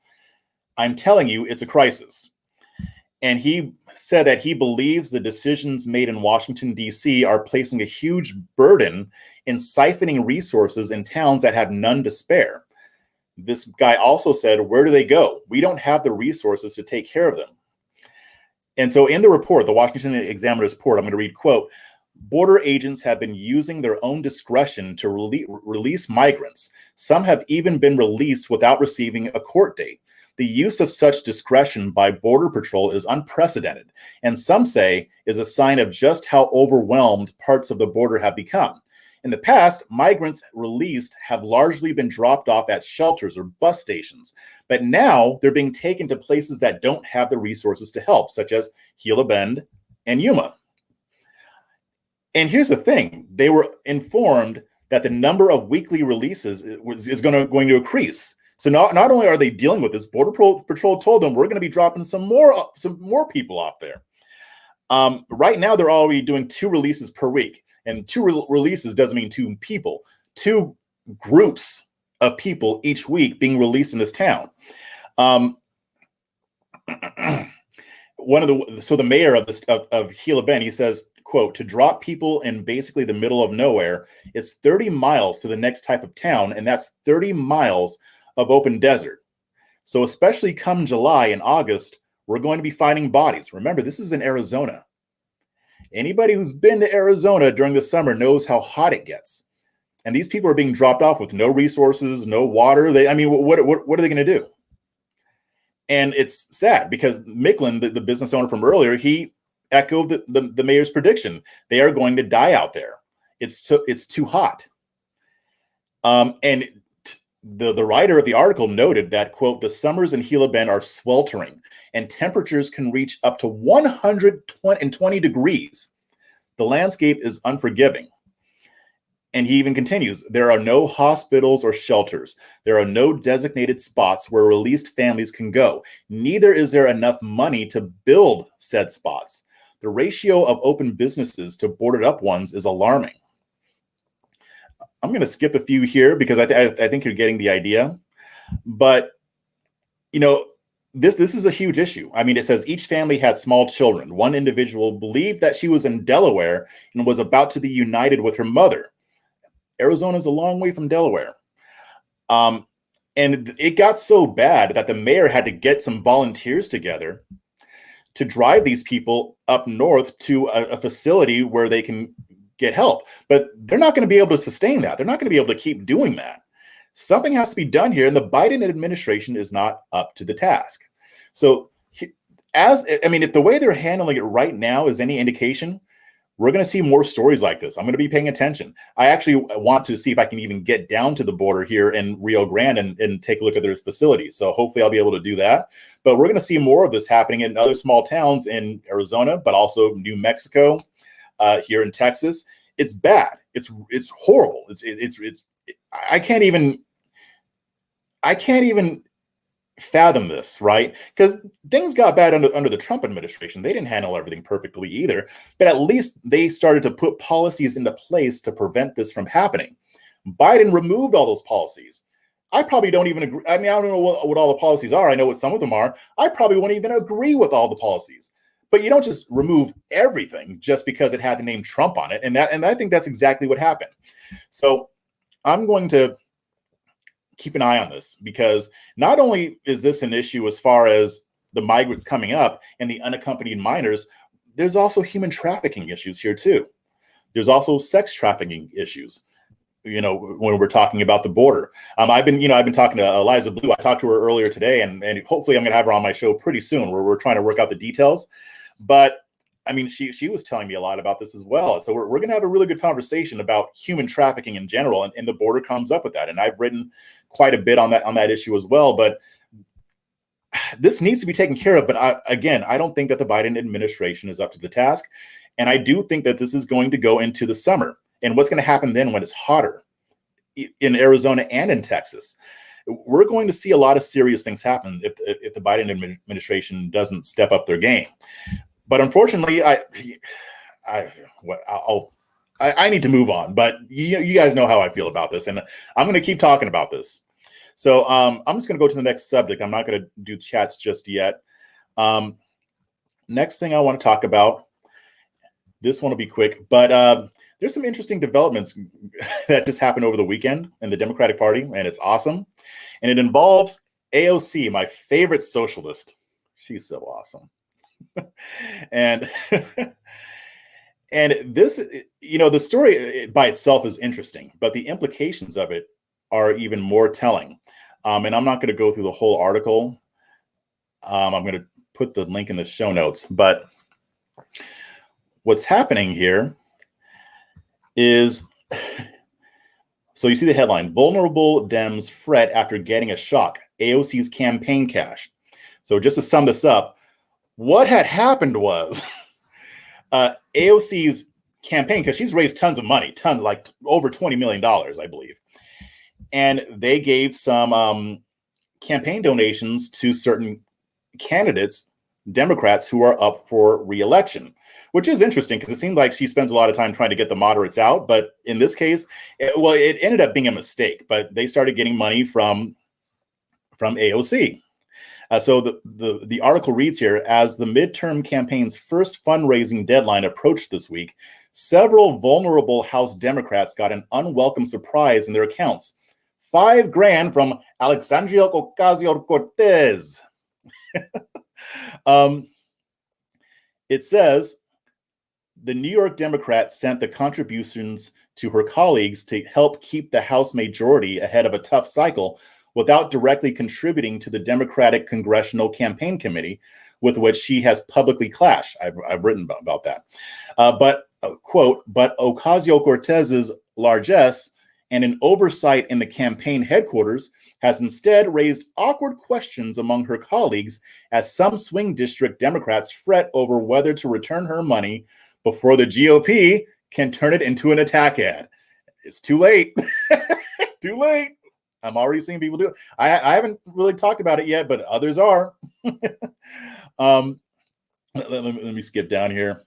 I'm telling you, it's a crisis." And he said that he believes the decisions made in Washington, D.C. are placing a huge burden in siphoning resources in towns that have none to spare. This guy also said, where do they go? We don't have the resources to take care of them. And so in the report, the Washington Examiner's report, I'm going to read, quote, "Border agents have been using their own discretion to release migrants. Some have even been released without receiving a court date. The use of such discretion by Border Patrol is unprecedented, and some say is a sign of just how overwhelmed parts of the border have become. In the past, migrants released have largely been dropped off at shelters or bus stations, but now they're being taken to places that don't have the resources to help, such as Gila Bend and Yuma." And here's the thing. They were informed that the number of weekly releases is going to increase. So not only are they dealing with this, Border Patrol told them, we're going to be dropping some more people off there. Right now, they're already doing 2 releases per week. And 2 releases doesn't mean 2 people, 2 groups of people each week being released in this town. The mayor of Gila Bend, he says, quote, "To drop people in basically the middle of nowhere, it's 30 miles to the next type of town, and that's 30 miles of open desert. So especially come July and August, we're going to be finding bodies." Remember, this is in Arizona. Anybody who's been to Arizona during the summer knows how hot it gets. And these people are being dropped off with no resources, no water. What are they going to do? And it's sad because Micklin, the business owner from earlier, he echoed the mayor's prediction. They are going to die out there. It's too hot. And the writer of the article noted that, quote, "The summers in Gila Bend are sweltering and temperatures can reach up to 120 degrees. The landscape is unforgiving." And he even continues, "There are no hospitals or shelters. There are no designated spots where released families can go. Neither is there enough money to build said spots. The ratio of open businesses to boarded up ones is alarming." I'm going to skip a few here because I think you're getting the idea. But, this is a huge issue. I mean, it says each family had small children. One individual believed that she was in Delaware and was about to be united with her mother. Arizona's a long way from Delaware. And it got so bad that the mayor had to get some volunteers together to drive these people up north to a facility where they can get help. But they're not going to be able to sustain that. They're not going to be able to keep doing that. Something has to be done here, and the Biden administration is not up to the task. So if the way they're handling it right now is any indication, we're going to see more stories like this. I'm going to be paying attention. I actually want to see if I can even get down to the border here in Rio Grande and take a look at their facilities. So hopefully I'll be able to do that. But we're going to see more of this happening in other small towns in Arizona, but also New Mexico, here in Texas. It's bad. It's horrible. I can't even fathom this, right? Because things got bad under the Trump administration. They didn't handle everything perfectly either, but at least they started to put policies into place to prevent this from happening. Biden removed all those policies. I probably don't even agree. I mean, I don't know what all the policies are. I know what some of them are. I probably wouldn't even agree with all the policies. But you don't just remove everything just because it had the name Trump on it. And I think that's exactly what happened. So I'm going to keep an eye on this, because not only is this an issue as far as the migrants coming up and the unaccompanied minors, there's also human trafficking issues here too. There's also sex trafficking issues, you know, when we're talking about the border. I've been talking to Eliza Blue. I talked to her earlier today, and hopefully I'm going to have her on my show pretty soon, where we're trying to work out the details. But I mean, she was telling me a lot about this as well. So we're going to have a really good conversation about human trafficking in general, and the border comes up with that. And I've written quite a bit on that issue as well. But this needs to be taken care of. But I don't think that the Biden administration is up to the task. And I do think that this is going to go into the summer. And what's going to happen then when it's hotter in Arizona and in Texas? We're going to see a lot of serious things happen if the Biden administration doesn't step up their game. But unfortunately, I need to move on. But you guys know how I feel about this, and I'm going to keep talking about this. So I'm just going to go to the next subject. I'm not going to do chats just yet. Next thing I want to talk about, this one will be quick, but there's some interesting developments that just happened over the weekend in the Democratic Party, and it's awesome. And it involves AOC, my favorite socialist. She's so awesome. And this, the story by itself is interesting, but the implications of it are even more telling. And I'm not going to go through the whole article. I'm going to put the link in the show notes. But what's happening here is, so you see the headline: vulnerable Dems fret after getting a shock, AOC's campaign cash. So just to sum this up, what had happened was AOC's campaign, because she's raised tons of money, like over $20 million, I believe. And they gave some campaign donations to certain candidates, Democrats, who are up for re-election, which is interesting because it seemed like she spends a lot of time trying to get the moderates out. But in this case, it ended up being a mistake. But they started getting money from AOC. So the article reads here: as the midterm campaign's first fundraising deadline approached this week, several vulnerable House Democrats got an unwelcome surprise in their accounts. $5,000 from Alexandria Ocasio-Cortez. It says the New York Democrat sent the contributions to her colleagues to help keep the House majority ahead of a tough cycle, without directly contributing to the Democratic Congressional Campaign Committee, with which she has publicly clashed. I've written about that. But Ocasio-Cortez's largesse and an oversight in the campaign headquarters has instead raised awkward questions among her colleagues, as some swing district Democrats fret over whether to return her money before the GOP can turn it into an attack ad. It's too late. Too late. I'm already seeing people do it. I haven't really talked about it yet, but others are. Let me skip down here.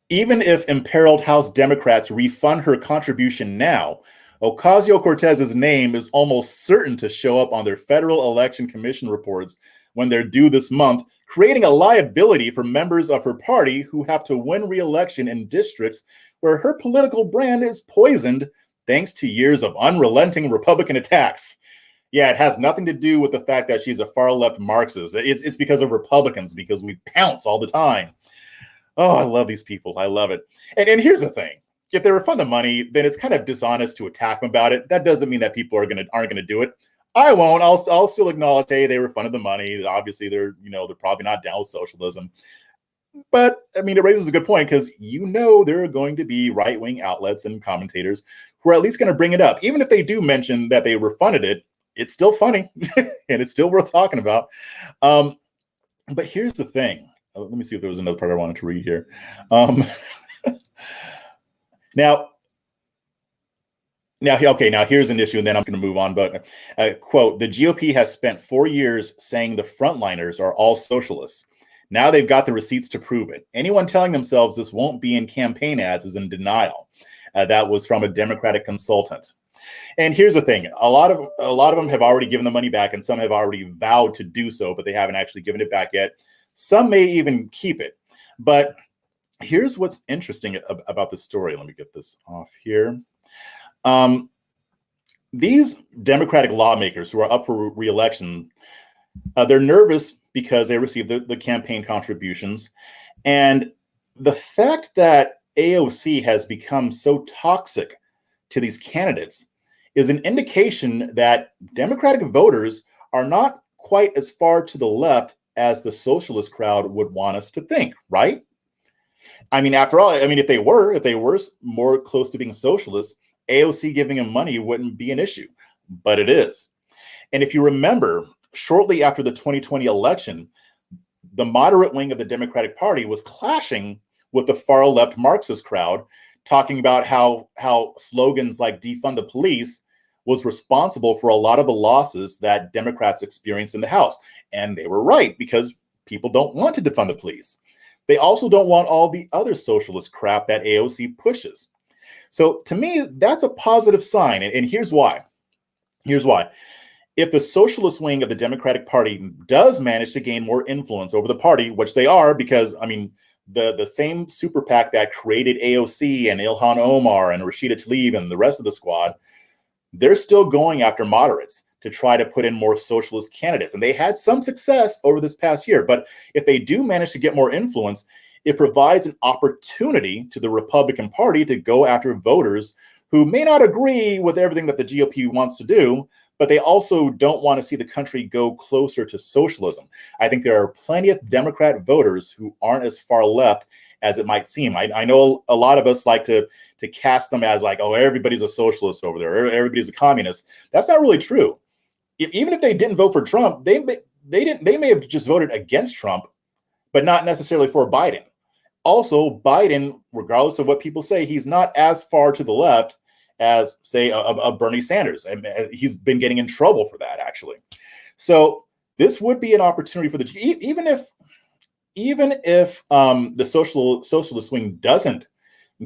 Even if imperiled House Democrats refund her contribution now, Ocasio-Cortez's name is almost certain to show up on their Federal Election Commission reports when they're due this month, creating a liability for members of her party who have to win re-election in districts where her political brand is poisoned thanks to years of unrelenting Republican attacks. Yeah, it has nothing to do with the fact that she's a far-left Marxist. It's because of Republicans, because we pounce all the time. Oh, I love these people. I love it. And here's the thing. If they refund the money, then it's kind of dishonest to attack them about it. That doesn't mean that people aren't going to do it. I won't. I'll still acknowledge, hey, they refunded the money. Obviously, they're probably not down with socialism. But I mean, it raises a good point, because there are going to be right-wing outlets and commentators who are at least going to bring it up. Even if they do mention that they refunded it, it's still funny and it's still worth talking about. But here's the thing. Let me see if there was another part I wanted to read here. Now here's an issue, and then I'm going to move on. But quote, the GOP has spent 4 years saying the frontliners are all socialists. Now they've got the receipts to prove it. Anyone telling themselves this won't be in campaign ads is in denial. That was from a Democratic consultant. And here's the thing: a lot of them have already given the money back, and some have already vowed to do so, but they haven't actually given it back yet. Some may even keep it. But here's what's interesting about this story. Let me get this off here. These Democratic lawmakers who are up for re-election, they're nervous because they received the campaign contributions. And the fact that AOC has become so toxic to these candidates is an indication that Democratic voters are not quite as far to the left as the socialist crowd would want us to think, right? I mean, after all, if they were more close to being socialists, AOC giving them money wouldn't be an issue, but it is. And if you remember, shortly after the 2020 election, the moderate wing of the Democratic Party was clashing with the far left Marxist crowd, talking about how slogans like defund the police was responsible for a lot of the losses that Democrats experienced in the House. And they were right, because people don't want to defund the police. They also don't want all the other socialist crap that AOC pushes. So to me, that's a positive sign. And here's why. Here's why. If the socialist wing of the Democratic Party does manage to gain more influence over the party, which they are, because, the same super PAC that created AOC and Ilhan Omar and Rashida Tlaib and the rest of the squad, they're still going after moderates to try to put in more socialist candidates. And they had some success over this past year. But if they do manage to get more influence, it provides an opportunity to the Republican Party to go after voters who may not agree with everything that the GOP wants to do, but they also don't want to see the country go closer to socialism. I think there are plenty of Democrat voters who aren't as far left as it might seem. I know a lot of us like to cast them as like, oh, everybody's a socialist over there, everybody's a communist. That's not really true. Even if they didn't vote for Trump, they may have just voted against Trump, but not necessarily for Biden. Also, Biden, regardless of what people say, he's not as far to the left as, say, a Bernie Sanders. And he's been getting in trouble for that, actually. So this would be an opportunity for even if the socialist wing doesn't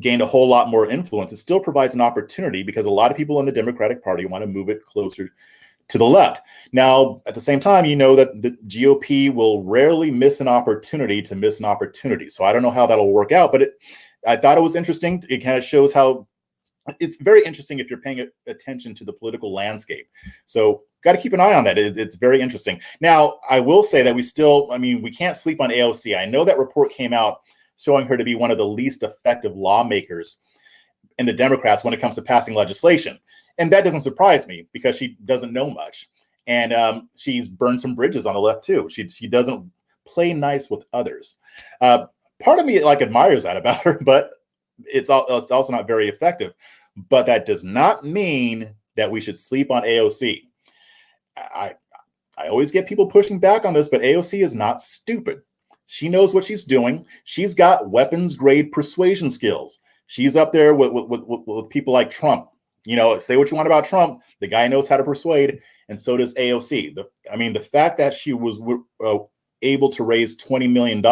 gain a whole lot more influence, it still provides an opportunity, because a lot of people in the Democratic Party want to move it closer to the left. Now, at the same time, you know that the GOP will rarely miss an opportunity to miss an opportunity. So I don't know how that'll work out, but I thought it was interesting. It kind of shows how it's very interesting if you're paying attention to the political landscape. So got to keep an eye on that. It's very interesting. Now, I will say that we can't sleep on AOC. I know that report came out showing her to be one of the least effective lawmakers in the Democrats when it comes to passing legislation. And that doesn't surprise me, because she doesn't know much. And she's burned some bridges on the left too. She doesn't play nice with others. Part of me admires that about her, but it's also not very effective. But that does not mean that we should sleep on AOC. I always get people pushing back on this, but AOC is not stupid. She knows what she's doing. She's got weapons grade persuasion skills. She's up there with people like Trump. Say what you want about Trump, the guy knows how to persuade, and so does AOC. The fact that she was able to raise $20 million,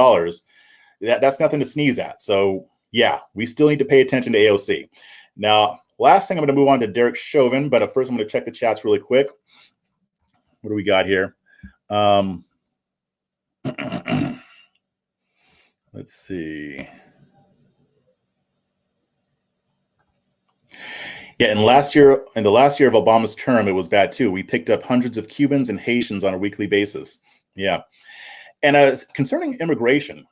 that's nothing to sneeze at. So yeah, we still need to pay attention to AOC. Now, last thing, I'm going to move on to Derek Chauvin, but first I'm going to check the chats really quick. What do we got here? Let's see. Yeah, in the last year of Obama's term, it was bad too. We picked up hundreds of Cubans and Haitians on a weekly basis. Yeah. And concerning immigration,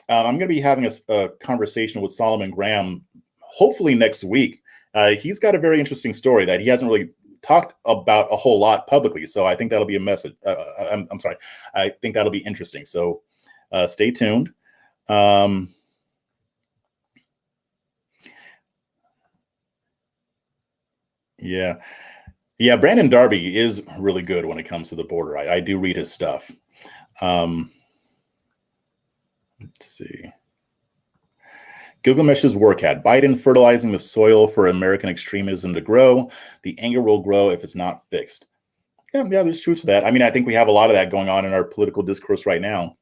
I'm going to be having a conversation with Solomon Graham, hopefully next week. He's got a very interesting story that he hasn't really talked about a whole lot publicly. So I think that'll be a message. I'm sorry. I think that'll be interesting. So stay tuned. Yeah. Brandon Darby is really good when it comes to the border. I do read his stuff. Let's see. Gilgamesh's work had Biden fertilizing the soil for American extremism to grow. The anger will grow if it's not fixed. Yeah, there's truth to that. I think we have a lot of that going on in our political discourse right now.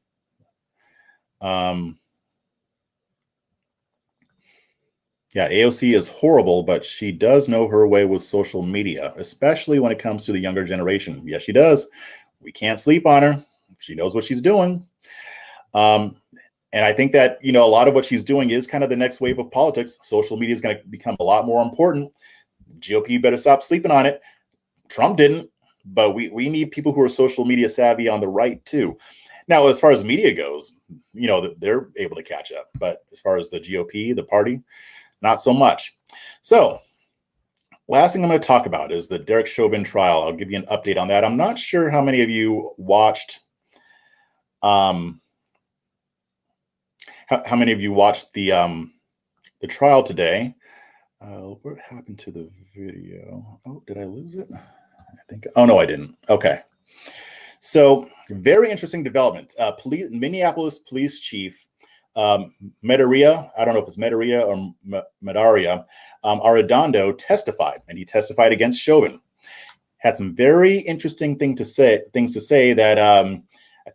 Yeah, AOC is horrible, but she does know her way with social media, especially when it comes to the younger generation. Yes, she does. We can't sleep on her. She knows what she's doing. And I think that, a lot of what she's doing is kind of the next wave of politics. Social media is going to become a lot more important. GOP better stop sleeping on it. Trump didn't, but we need people who are social media savvy on the right too. Now, as far as media goes, they're able to catch up. But as far as the GOP, the party, not so much. So last thing I'm going to talk about is the Derek Chauvin trial. I'll give you an update on that. I'm not sure how many of you watched how many of you watched the trial today. What happened to the video? Oh, did I lose it? I think. Oh, no, I didn't. Okay. So very interesting development. Minneapolis Police Chief Medaria, I don't know if it's Medaria or Medaria, Arredondo testified, and he testified against Chauvin. Had some very interesting things to say that I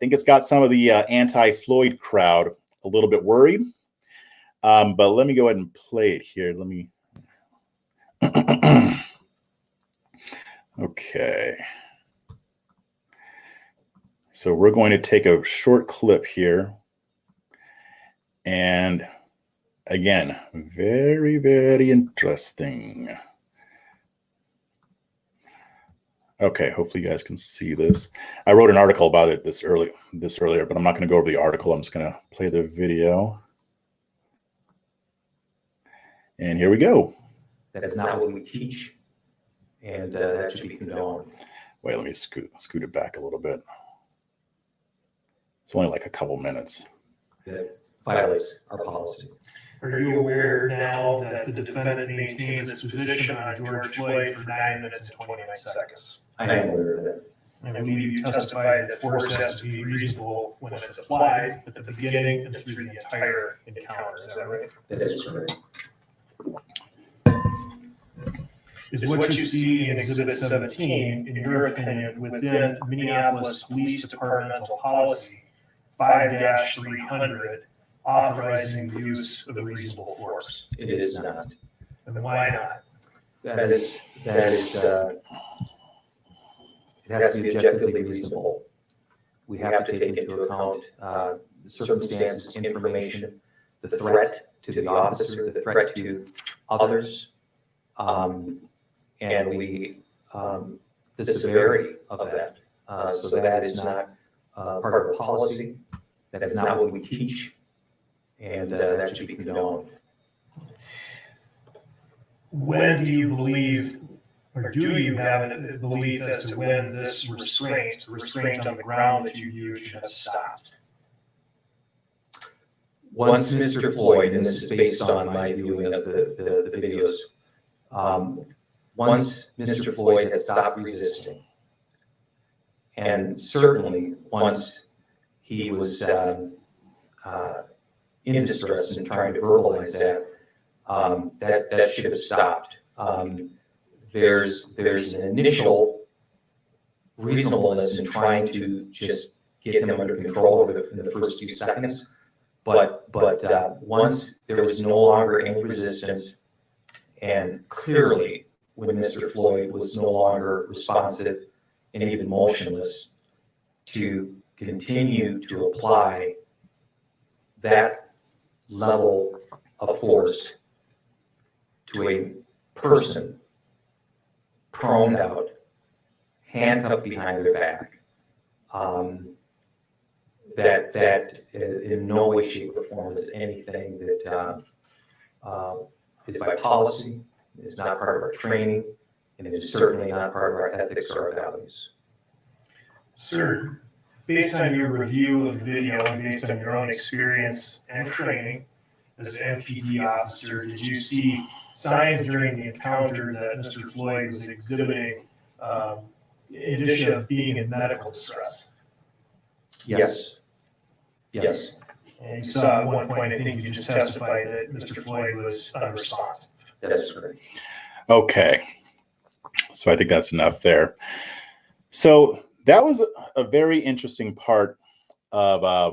think it's got some of the anti-Floyd crowd a little bit worried. But let me go ahead and play it here. Let me. Okay. So we're going to take a short clip here. And again, very, very interesting. Okay, hopefully you guys can see this. I wrote an article about it this earlier, but I'm not going to go over the article. I'm just going to play the video. And here we go. That is not what we teach, and that should be condoned. Wait, let me scoot it back a little bit. It's only like a couple minutes. That violates our policy. Are you aware now that the defendant maintained this position on George Floyd for 9 minutes and 29 seconds? I am aware of that. And I believe you testified that force has to be reasonable when it's applied at the beginning and through the entire encounter. Is that right? That is correct. Is what you see in Exhibit 17, in your opinion, within Minneapolis Police Departmental Policy 5-300, authorizing the use of reasonable force? It is not. And why not? That is. It has to be objectively reasonable. We have to take into account the circumstances, information, the threat to the officer, the threat to others, and the severity of that. So that is not part of the policy. That is not what we teach, and that should be condoned. When do you believe, or do you have a belief as to when this restraint on the ground that you used should have stopped? Once Mr. Floyd, and this is based on my viewing of the videos, once Mr. Floyd had stopped resisting, and certainly once he was in distress and trying to verbalize that, that should have stopped. There's an initial reasonableness in trying to just get him under control in the first few seconds, but once there was no longer any resistance, and clearly when Mr. Floyd was no longer responsive and even motionless, to continue to apply that level of force to a person prone out, handcuffed behind their back, that in no way, shape, or form is anything that is by policy, is not part of our training, and it is certainly not part of our ethics or our values. Sir, based on your review of the video and based on your own experience and training as an MPD officer, did you see signs during the encounter that Mr. Floyd was exhibiting in addition of being in medical distress? Yes. Yes. And you saw at one point, I think you just testified that Mr. Floyd was unresponsive. That is correct. Okay. So I think that's enough there. So that was a very interesting part of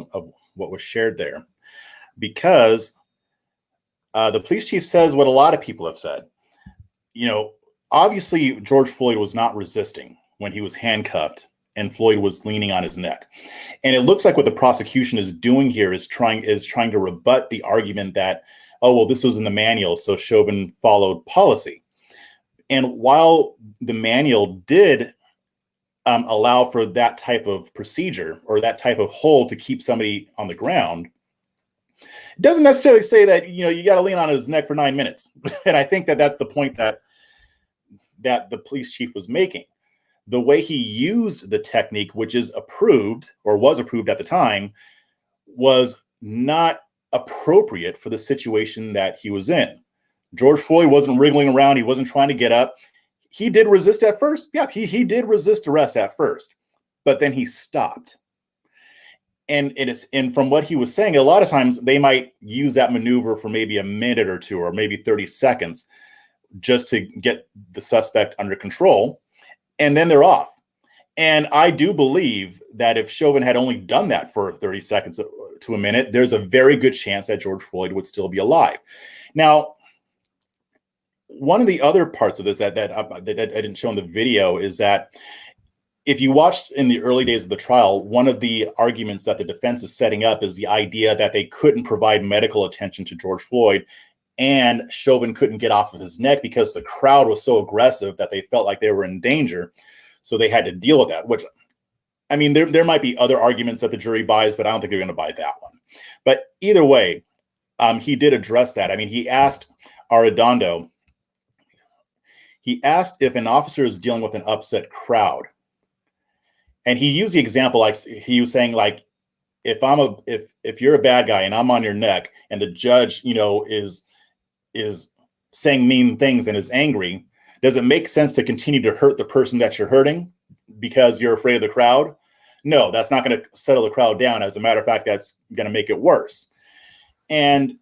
what was shared there, because the police chief says what a lot of people have said. You know, obviously George Floyd was not resisting when he was handcuffed and Floyd was leaning on his neck. And it looks like what the prosecution is doing here is trying to rebut the argument that, oh, well, this was in the manual, so Chovin followed policy. And while the manual did allow for that type of procedure or that type of hold to keep somebody on the ground, it doesn't necessarily say that, you know, you got to lean on his neck for 9 minutes. And I think that that's the point that the police chief was making. The way he used the technique, which is approved or was approved at the time, was not appropriate for the situation that he was in. George Floyd wasn't wriggling around. He wasn't trying to get up. He did resist at first. Yeah, he did resist arrest at first, but then he stopped. And from what he was saying, a lot of times they might use that maneuver for maybe a minute or two, or maybe 30 seconds, just to get the suspect under control, and then they're off. And I do believe that if Chovin had only done that for 30 seconds to a minute, there's a very good chance that George Floyd would still be alive. Now, one of the other parts of this that I didn't show in the video is that if you watched in the early days of the trial, one of the arguments that the defense is setting up is the idea that they couldn't provide medical attention to George Floyd, and Chovin couldn't get off of his neck because the crowd was so aggressive that they felt like they were in danger. So they had to deal with that, which, I mean, there might be other arguments that the jury buys, but I don't think they're going to buy that one. But either way, he did address that. I mean, he asked Arredondo, he asked if an officer is dealing with an upset crowd. And he used the example, like he was saying, like, if you're a bad guy and I'm on your neck and the judge, you know, is saying mean things and is angry, does it make sense to continue to hurt the person that you're hurting because you're afraid of the crowd? No, that's not going to settle the crowd down. As a matter of fact, that's going to make it worse. And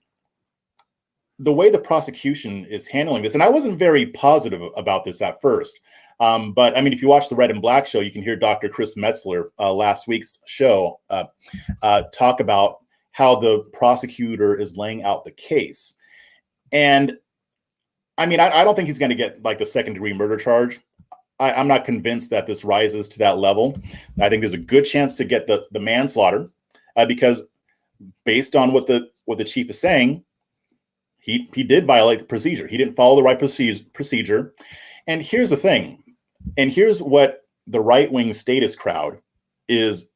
the way the prosecution is handling this, and I wasn't very positive about this at first, but I mean, if you watch the Red and Black show, you can hear Dr. Chris Metzler last week's show talk about how the prosecutor is laying out the case. And I mean, I don't think he's going to get like the second-degree murder charge. I'm not convinced that this rises to that level. I think there's a good chance to get the manslaughter because based on what the chief is saying, he did violate the procedure. He didn't follow the right procedure. And here's the thing, and here's what the right-wing statist crowd is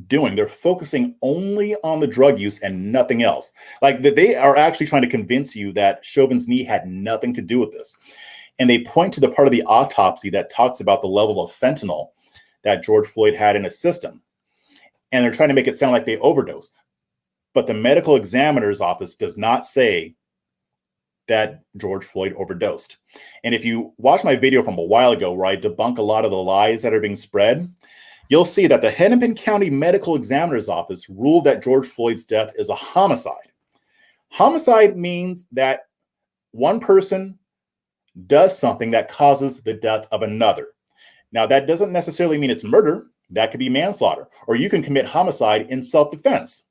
doing. They're focusing only on the drug use and nothing else. Like they are actually trying to convince you that Chauvin's knee had nothing to do with this. And they point to the part of the autopsy that talks about the level of fentanyl that George Floyd had in his system. And they're trying to make it sound like they overdosed. But the medical examiner's office does not say that George Floyd overdosed. And if you watch my video from a while ago where I debunk a lot of the lies that are being spread, you'll see that the Hennepin County Medical Examiner's Office ruled that George Floyd's death is a homicide. Homicide means that one person does something that causes the death of another. Now, that doesn't necessarily mean it's murder. That could be manslaughter, or you can commit homicide in self-defense.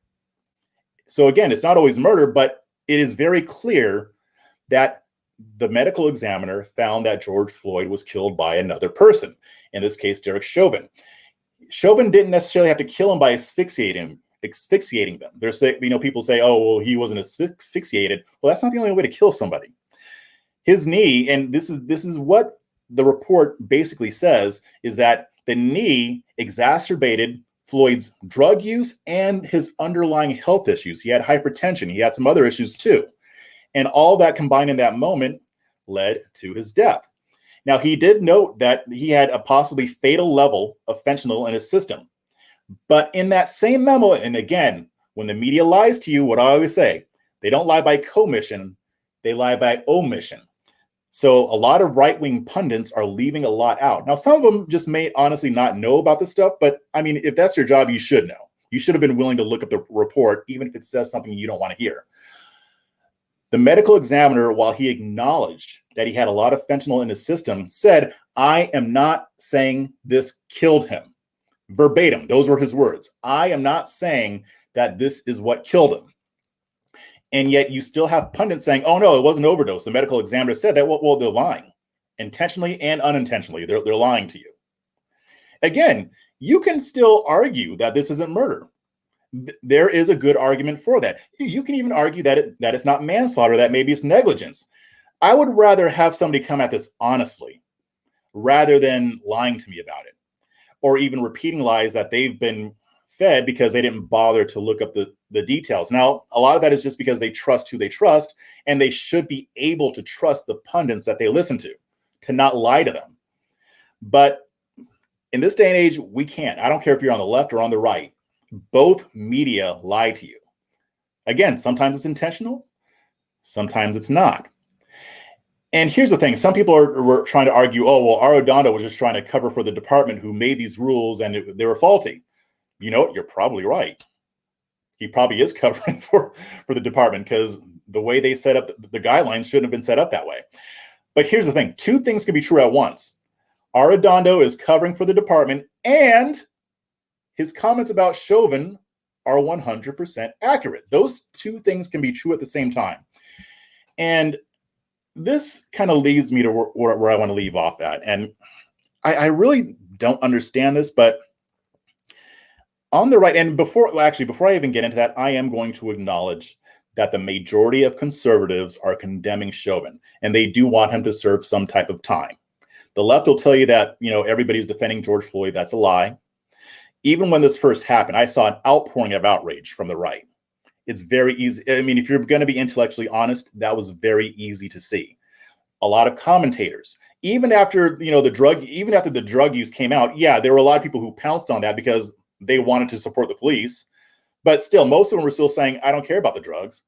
So again, it's not always murder, but it is very clear that the medical examiner found that George Floyd was killed by another person, in this case, Derek Chauvin. Chauvin didn't necessarily have to kill him by asphyxiating them. There's, you know, people say, oh, well, he wasn't asphyxiated. Well, that's not the only way to kill somebody. His knee, and this is what the report basically says, is that the knee exacerbated Floyd's drug use and his underlying health issues. He had hypertension. He had some other issues too. And all that combined in that moment led to his death. Now, he did note that he had a possibly fatal level of fentanyl in his system. But in that same memo, and again, when the media lies to you, what I always say, they don't lie by commission, they lie by omission. So a lot of right-wing pundits are leaving a lot out. Now, some of them just may honestly not know about this stuff, but I mean, if that's your job, you should know. You should have been willing to look up the report, even if it says something you don't want to hear. The medical examiner, while he acknowledged that he had a lot of fentanyl in his system, said, I am not saying this killed him. Verbatim, those were his words. I am not saying that this is what killed him. And yet you still have pundits saying, oh, no, it wasn't overdose. The medical examiner said that. Well, they're lying intentionally and unintentionally. They're lying to you. Again, you can still argue that this isn't murder. There is a good argument for that. You can even argue that it's not manslaughter, that maybe it's negligence. I would rather have somebody come at this honestly rather than lying to me about it, or even repeating lies that they've been fed because they didn't bother to look up the details. Now, a lot of that is just because they trust who they trust, and they should be able to trust the pundits that they listen to not lie to them. But in this day and age, we can't. I don't care if you're on the left or on the right. Both media lie to you. Again, sometimes it's intentional, sometimes it's not. And here's the thing. Some people were trying to argue, oh, well, Arredondo was just trying to cover for the department who made these rules and they were faulty. You know, you're probably right. He probably is covering for the department because the way they set up the guidelines shouldn't have been set up that way. But here's the thing. Two things can be true at once. Arredondo is covering for the department, and his comments about Chovin are 100% accurate. Those two things can be true at the same time. And this kind of leads me to where I want to leave off at. And I really don't understand this, but on the right, and before I even get into that, I am going to acknowledge that the majority of conservatives are condemning Chovin, and they do want him to serve some type of time. The left will tell you that, you know, everybody's defending George Floyd. That's a lie. Even when this first happened, I saw an outpouring of outrage from the right. It's very easy. I mean, if you're going to be intellectually honest, that was very easy to see. A lot of commentators, even after, you know, the drug use came out, yeah, there were a lot of people who pounced on that because they wanted to support the police. But still, most of them were still saying, I don't care about the drugs.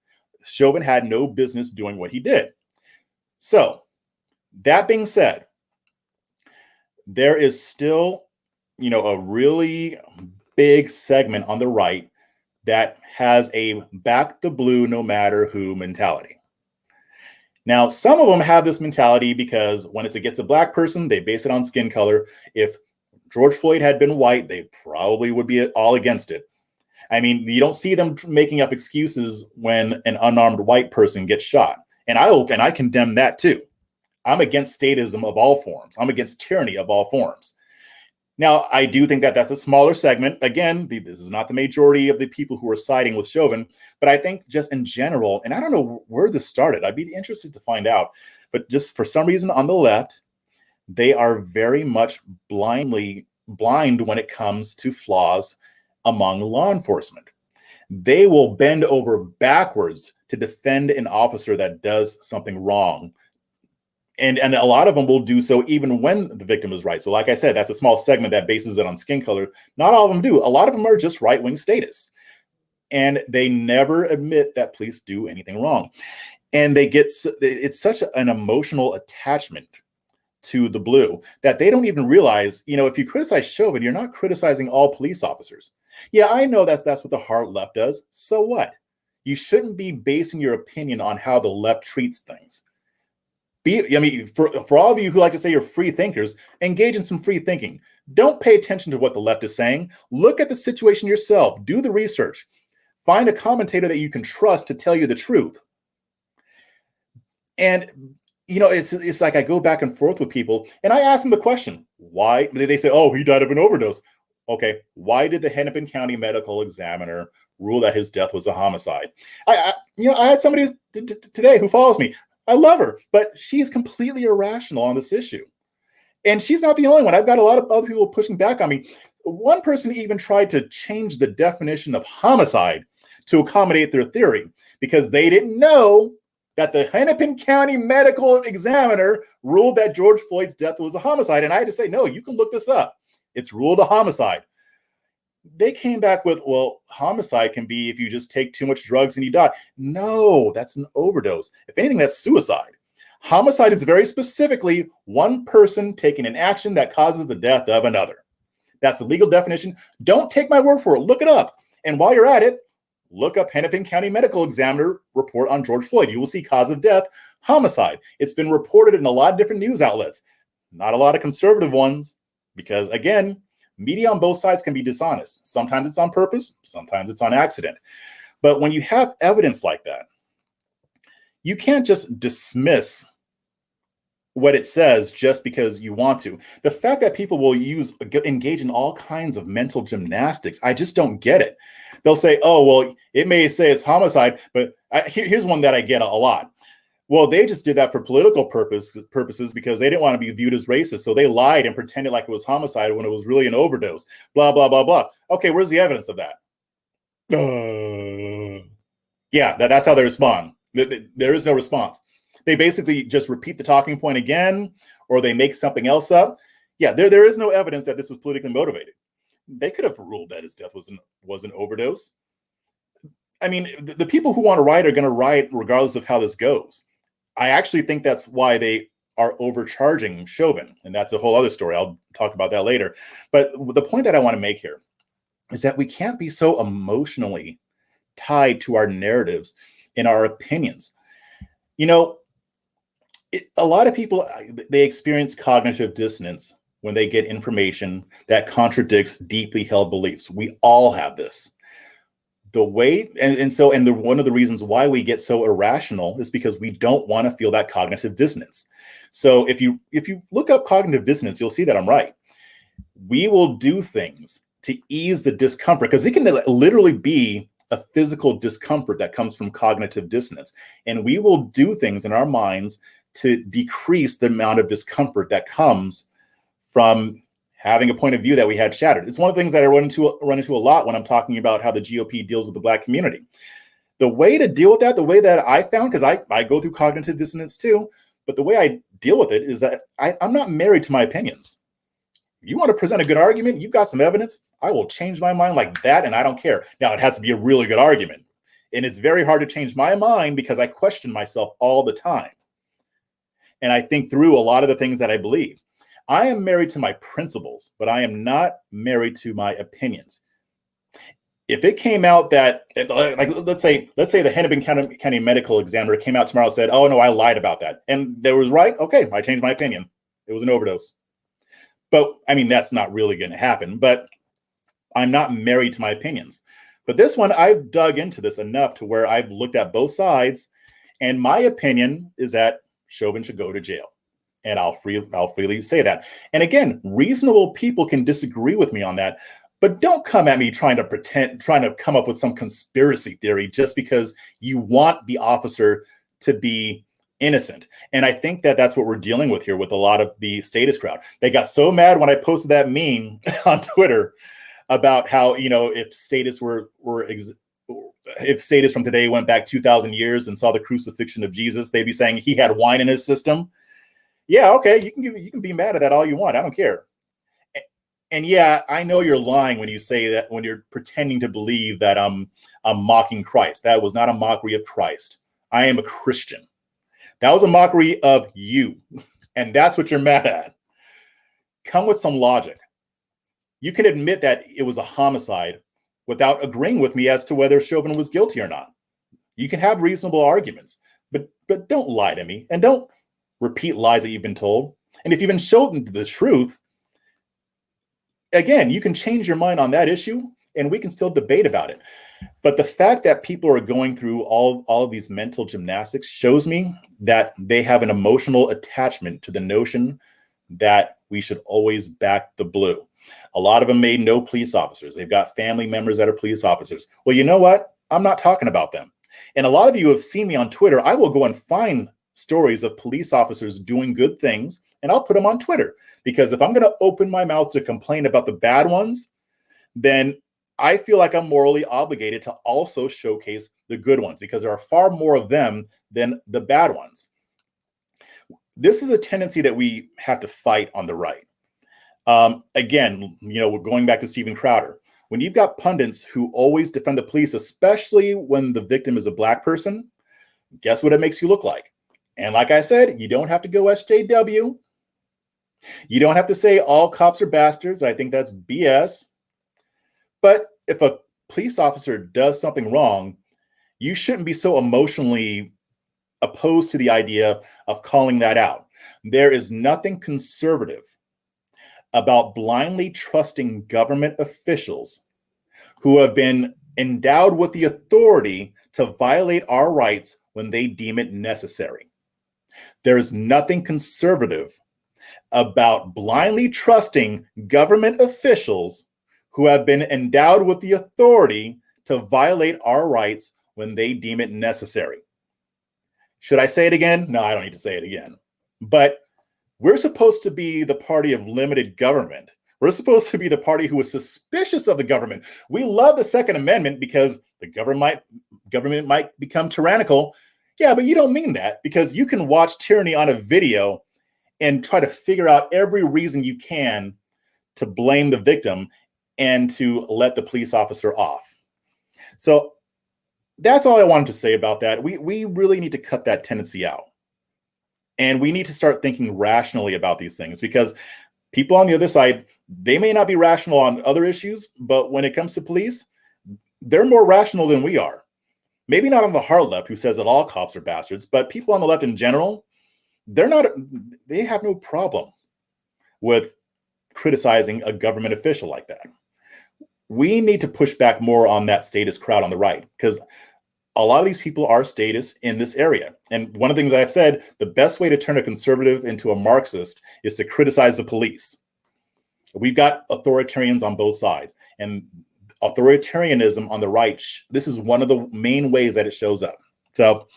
Chovin had no business doing what he did. So, that being said, there is still, you know, a really big segment on the right that has a back the blue no matter who mentality. Now, some of them have this mentality because when it's against a black person, they base it on skin color. If George Floyd had been white, they probably would be all against it. I mean, you don't see them making up excuses when an unarmed white person gets shot. And I condemn that too. I'm against statism of all forms. I'm against tyranny of all forms. Now, I do think that that's a smaller segment. Again, this is not the majority of the people who are siding with Chovin, but I think just in general, and I don't know where this started. I'd be interested to find out. But just for some reason on the left, they are very much blind when it comes to flaws among law enforcement. They will bend over backwards to defend an officer that does something wrong. And a lot of them will do so even when the victim is right. So like I said, that's a small segment that bases it on skin color. Not all of them do. A lot of them are just right-wing status. And they never admit that police do anything wrong. And it's such an emotional attachment to the blue that they don't even realize, you know, if you criticize Chovin, you're not criticizing all police officers. Yeah, I know that's what the hard left does. So what? You shouldn't be basing your opinion on how the left treats things. For all of you who like to say you're free thinkers, engage in some free thinking. Don't pay attention to what the left is saying. Look at the situation yourself. Do the research. Find a commentator that you can trust to tell you the truth. And, you know, it's like I go back and forth with people, and I ask them the question, why? They say, oh, he died of an overdose. Okay, why did the Hennepin County medical examiner rule that his death was a homicide? I had somebody today who follows me. I love her, but she's completely irrational on this issue. And she's not the only one. I've got a lot of other people pushing back on me. One person even tried to change the definition of homicide to accommodate their theory because they didn't know that the Hennepin County medical examiner ruled that George Floyd's death was a homicide. And I had to say, no, you can look this up. It's ruled a homicide. They came back with, well, homicide can be if you just take too much drugs and you die. No, that's an overdose. If anything, that's suicide. Homicide is very specifically one person taking an action that causes the death of another. That's the legal definition. Don't take my word for it. Look it up. And while you're at it, look up Hennepin County Medical Examiner report on George Floyd. You will see cause of death, homicide. It's been reported in a lot of different news outlets. Not a lot of conservative ones because, again, media on both sides can be dishonest. Sometimes it's on purpose. Sometimes it's on accident. But when you have evidence like that, you can't just dismiss what it says just because you want to. The fact that people will engage in all kinds of mental gymnastics, I just don't get it. They'll say, oh, well, it may say it's homicide, but here's one that I get a lot. Well, they just did that for political purposes because they didn't want to be viewed as racist. So they lied and pretended like it was homicide when it was really an overdose, blah, blah, blah, blah. Okay, where's the evidence of that? Yeah, that's how they respond. There is no response. They basically just repeat the talking point again, or they make something else up. Yeah, there is no evidence that this was politically motivated. They could have ruled that his death was an overdose. I mean, the people who want to riot are going to riot regardless of how this goes. I actually think that's why they are overcharging Chovin, and that's a whole other story. I'll talk about that later. But the point that I want to make here is that we can't be so emotionally tied to our narratives and our opinions. You know, a lot of people, they experience cognitive dissonance when they get information that contradicts deeply held beliefs. We all have this. The way, one of the reasons why we get so irrational is because we don't want to feel that cognitive dissonance. So if you look up cognitive dissonance, you'll see that I'm right. We will do things to ease the discomfort, because it can literally be a physical discomfort that comes from cognitive dissonance. And we will do things in our minds to decrease the amount of discomfort that comes from having a point of view that we had shattered. It's one of the things that I run into a lot when I'm talking about how the GOP deals with the Black community. The way to deal with that, the way that I found, because I go through cognitive dissonance too, but the way I deal with it is that I'm not married to my opinions. You want to present a good argument, you've got some evidence, I will change my mind like that, and I don't care. Now, it has to be a really good argument. And it's very hard to change my mind because I question myself all the time. And I think through a lot of the things that I believe. I am married to my principles, but I am not married to my opinions. If it came out that, like, let's say the Hennepin County Medical Examiner came out tomorrow and said, oh, no, I lied about that. And they was right. Okay, I changed my opinion. It was an overdose. But I mean, that's not really going to happen. But I'm not married to my opinions. But this one, I've dug into this enough to where I've looked at both sides. And my opinion is that Chovin should go to jail. And I'll freely say that. And again, reasonable people can disagree with me on that, but don't come at me trying to come up with some conspiracy theory just because you want the officer to be innocent. And I think that that's what we're dealing with here with a lot of the statist crowd. They got so mad when I posted that meme on Twitter about how, you know, if statists if statists from today went back 2,000 years and saw the crucifixion of Jesus, they'd be saying he had wine in his system. Yeah, okay, you can be mad at that all you want. I don't care. And yeah, I know you're lying when you say that, when you're pretending to believe that I'm mocking Christ. That was not a mockery of Christ. I am a Christian. That was a mockery of you. And that's what you're mad at. Come with some logic. You can admit that it was a homicide without agreeing with me as to whether Chovin was guilty or not. You can have reasonable arguments, but don't lie to me, and don't repeat lies that you've been told. And if you've been shown the truth, again, you can change your mind on that issue and we can still debate about it. But the fact that people are going through all of these mental gymnastics shows me that they have an emotional attachment to the notion that we should always back the blue. A lot of them may know police officers. They've got family members that are police officers. Well, you know what? I'm not talking about them. And a lot of you have seen me on Twitter. I will go and find stories of police officers doing good things, and I'll put them on Twitter. Because if I'm going to open my mouth to complain about the bad ones, then I feel like I'm morally obligated to also showcase the good ones, because there are far more of them than the bad ones. This is a tendency that we have to fight on the right. Again, you know, we're going back to Steven Crowder. When you've got pundits who always defend the police, especially when the victim is a Black person, guess what it makes you look like? And like I said, you don't have to go SJW. You don't have to say all cops are bastards. I think that's BS. But if a police officer does something wrong, you shouldn't be so emotionally opposed to the idea of calling that out. There is nothing conservative about blindly trusting government officials who have been endowed with the authority to violate our rights when they deem it necessary. There's nothing conservative about blindly trusting government officials who have been endowed with the authority to violate our rights when they deem it necessary. Should I say it again? No, I don't need to say it again. But we're supposed to be the party of limited government. We're supposed to be the party who is suspicious of the government. We love the Second Amendment because the government might become tyrannical. Yeah, but you don't mean that, because you can watch tyranny on a video and try to figure out every reason you can to blame the victim and to let the police officer off. So that's all I wanted to say about that. We really need to cut that tendency out. And we need to start thinking rationally about these things, because people on the other side, they may not be rational on other issues, but when it comes to police, they're more rational than we are. Maybe not on the hard left, who says that all cops are bastards, but people on the left in general, they have no problem with criticizing a government official like that. We need to push back more on that statist crowd on the right, because a lot of these people are statists in this area. And one of the things I've said, the best way to turn a conservative into a Marxist is to criticize the police. We've got authoritarians on both sides, and authoritarianism on the right, this is one of the main ways that it shows up. So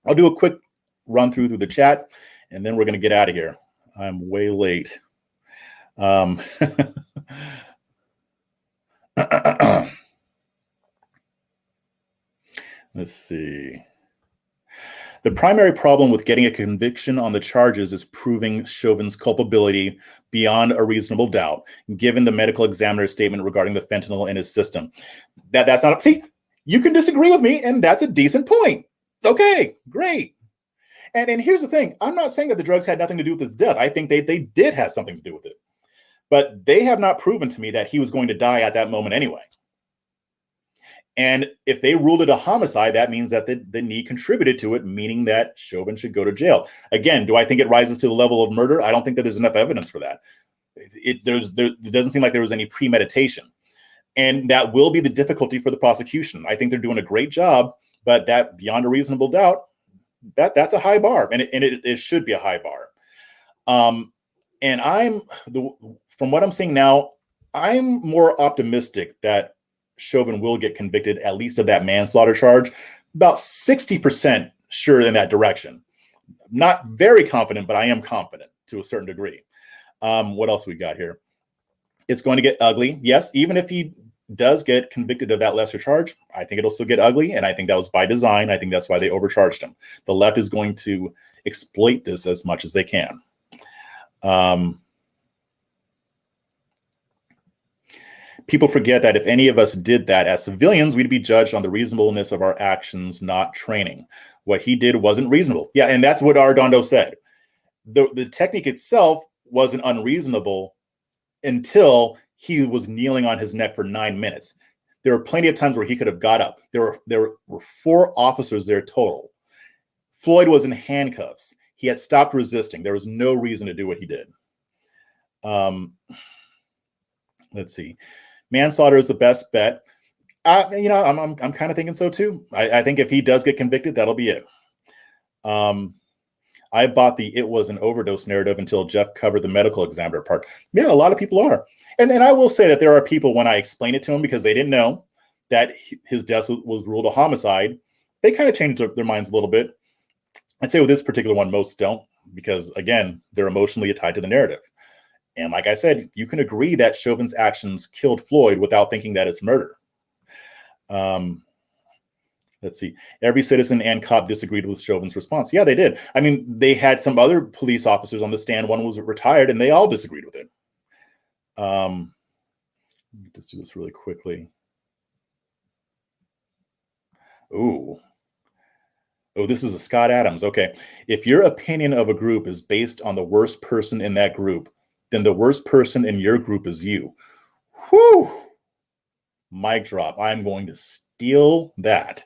I'll do a quick run through the chat, and then we're going to get out of here. I'm way late. Let's see. The primary problem with getting a conviction on the charges is proving Chauvin's culpability beyond a reasonable doubt, given the medical examiner's statement regarding the fentanyl in his system. That's not, see, you can disagree with me, and that's a decent point. Okay, great. And here's the thing. I'm not saying that the drugs had nothing to do with his death. I think they did have something to do with it. But they have not proven to me that he was going to die at that moment anyway. And if they ruled it a homicide, that means that the knee contributed to it, meaning that Chauvin should go to jail. Again, do I think it rises to the level of murder? I don't think that there's enough evidence for that. It doesn't seem like there was any premeditation. And that will be the difficulty for the prosecution. I think they're doing a great job, but that beyond a reasonable doubt, that's a high bar, and it should be a high bar. And from what I'm seeing now, I'm more optimistic that Chauvin will get convicted, at least of that manslaughter charge. About 60% sure in that direction. Not very confident, but I am confident to a certain degree. What else we got here? It's going to get ugly. Yes, even if he does get convicted of that lesser charge, I think it'll still get ugly, and I think that was by design. I think that's why they overcharged him. The left is going to exploit this as much as they can. People forget that if any of us did that as civilians, we'd be judged on the reasonableness of our actions, not training. What he did wasn't reasonable. Yeah, and that's what Arredondo said. The technique itself wasn't unreasonable until he was kneeling on his neck for 9 minutes. There were plenty of times where he could have got up. There were 4 officers there total. Floyd was in handcuffs. He had stopped resisting. There was no reason to do what he did. Let's see. Manslaughter is the best bet. I'm kind of thinking so too. I think if he does get convicted, that'll be it. I bought the "it was an overdose" narrative until Jeff covered the medical examiner part. Yeah, a lot of people are. And I will say that there are people, when I explain it to them because they didn't know that his death was ruled a homicide, they kind of changed their minds a little bit. I'd say with this particular one, most don't, because again, they're emotionally tied to the narrative. And like I said, you can agree that Chauvin's actions killed Floyd without thinking that it's murder. Let's see. Every citizen and cop disagreed with Chauvin's response. Yeah, they did. I mean, they had some other police officers on the stand. One was retired, and they all disagreed with it. Just do this really quickly. Oh, this is a Scott Adams. Okay. If your opinion of a group is based on the worst person in that group, then the worst person in your group is you. Whew. Mic drop. I'm going to steal that.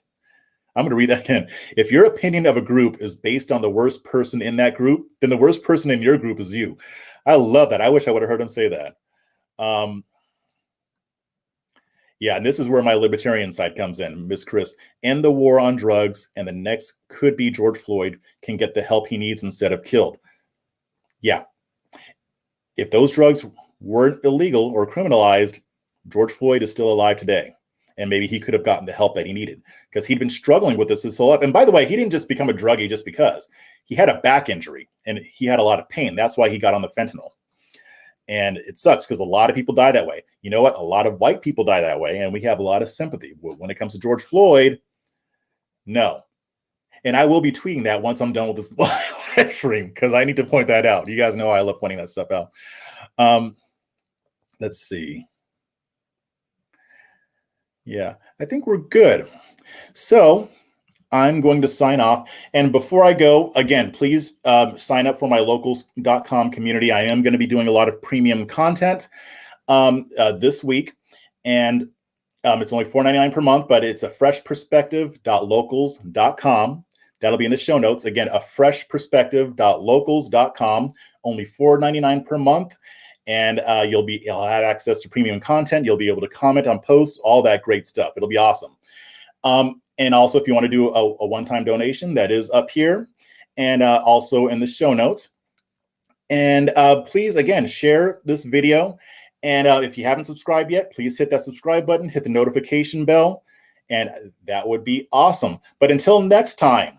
I'm going to read that again. If your opinion of a group is based on the worst person in that group, then the worst person in your group is you. I love that. I wish I would have heard him say that. Yeah, and this is where my libertarian side comes in, Miss Chris. End the war on drugs, and the next could be George Floyd can get the help he needs instead of killed. Yeah. If those drugs weren't illegal or criminalized, George Floyd is still alive today. And maybe he could have gotten the help that he needed because he'd been struggling with this his whole life. And by the way, he didn't just become a druggie just because. He had a back injury and he had a lot of pain. That's why he got on the fentanyl. And it sucks because a lot of people die that way. You know what? A lot of white people die that way. And we have a lot of sympathy. When it comes to George Floyd, no. And I will be tweeting that once I'm done with this live stream because I need to point that out. You guys know I love pointing that stuff out. Let's see. Yeah, I think we're good. So I'm going to sign off. And before I go, again, please sign up for my locals.com community. I am going to be doing a lot of premium content this week. And it's only $4.99 per month, but it's a freshperspective.locals.com. That'll be in the show notes. Again, a freshperspective.locals.com, only $4.99 per month. And you'll have access to premium content. You'll be able to comment on posts, all that great stuff. It'll be awesome. And also, if you want to do a one-time donation, that is up here and also in the show notes. And please, again, share this video. And if you haven't subscribed yet, please hit that subscribe button, hit the notification bell, and that would be awesome. But until next time,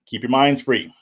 keep your minds free.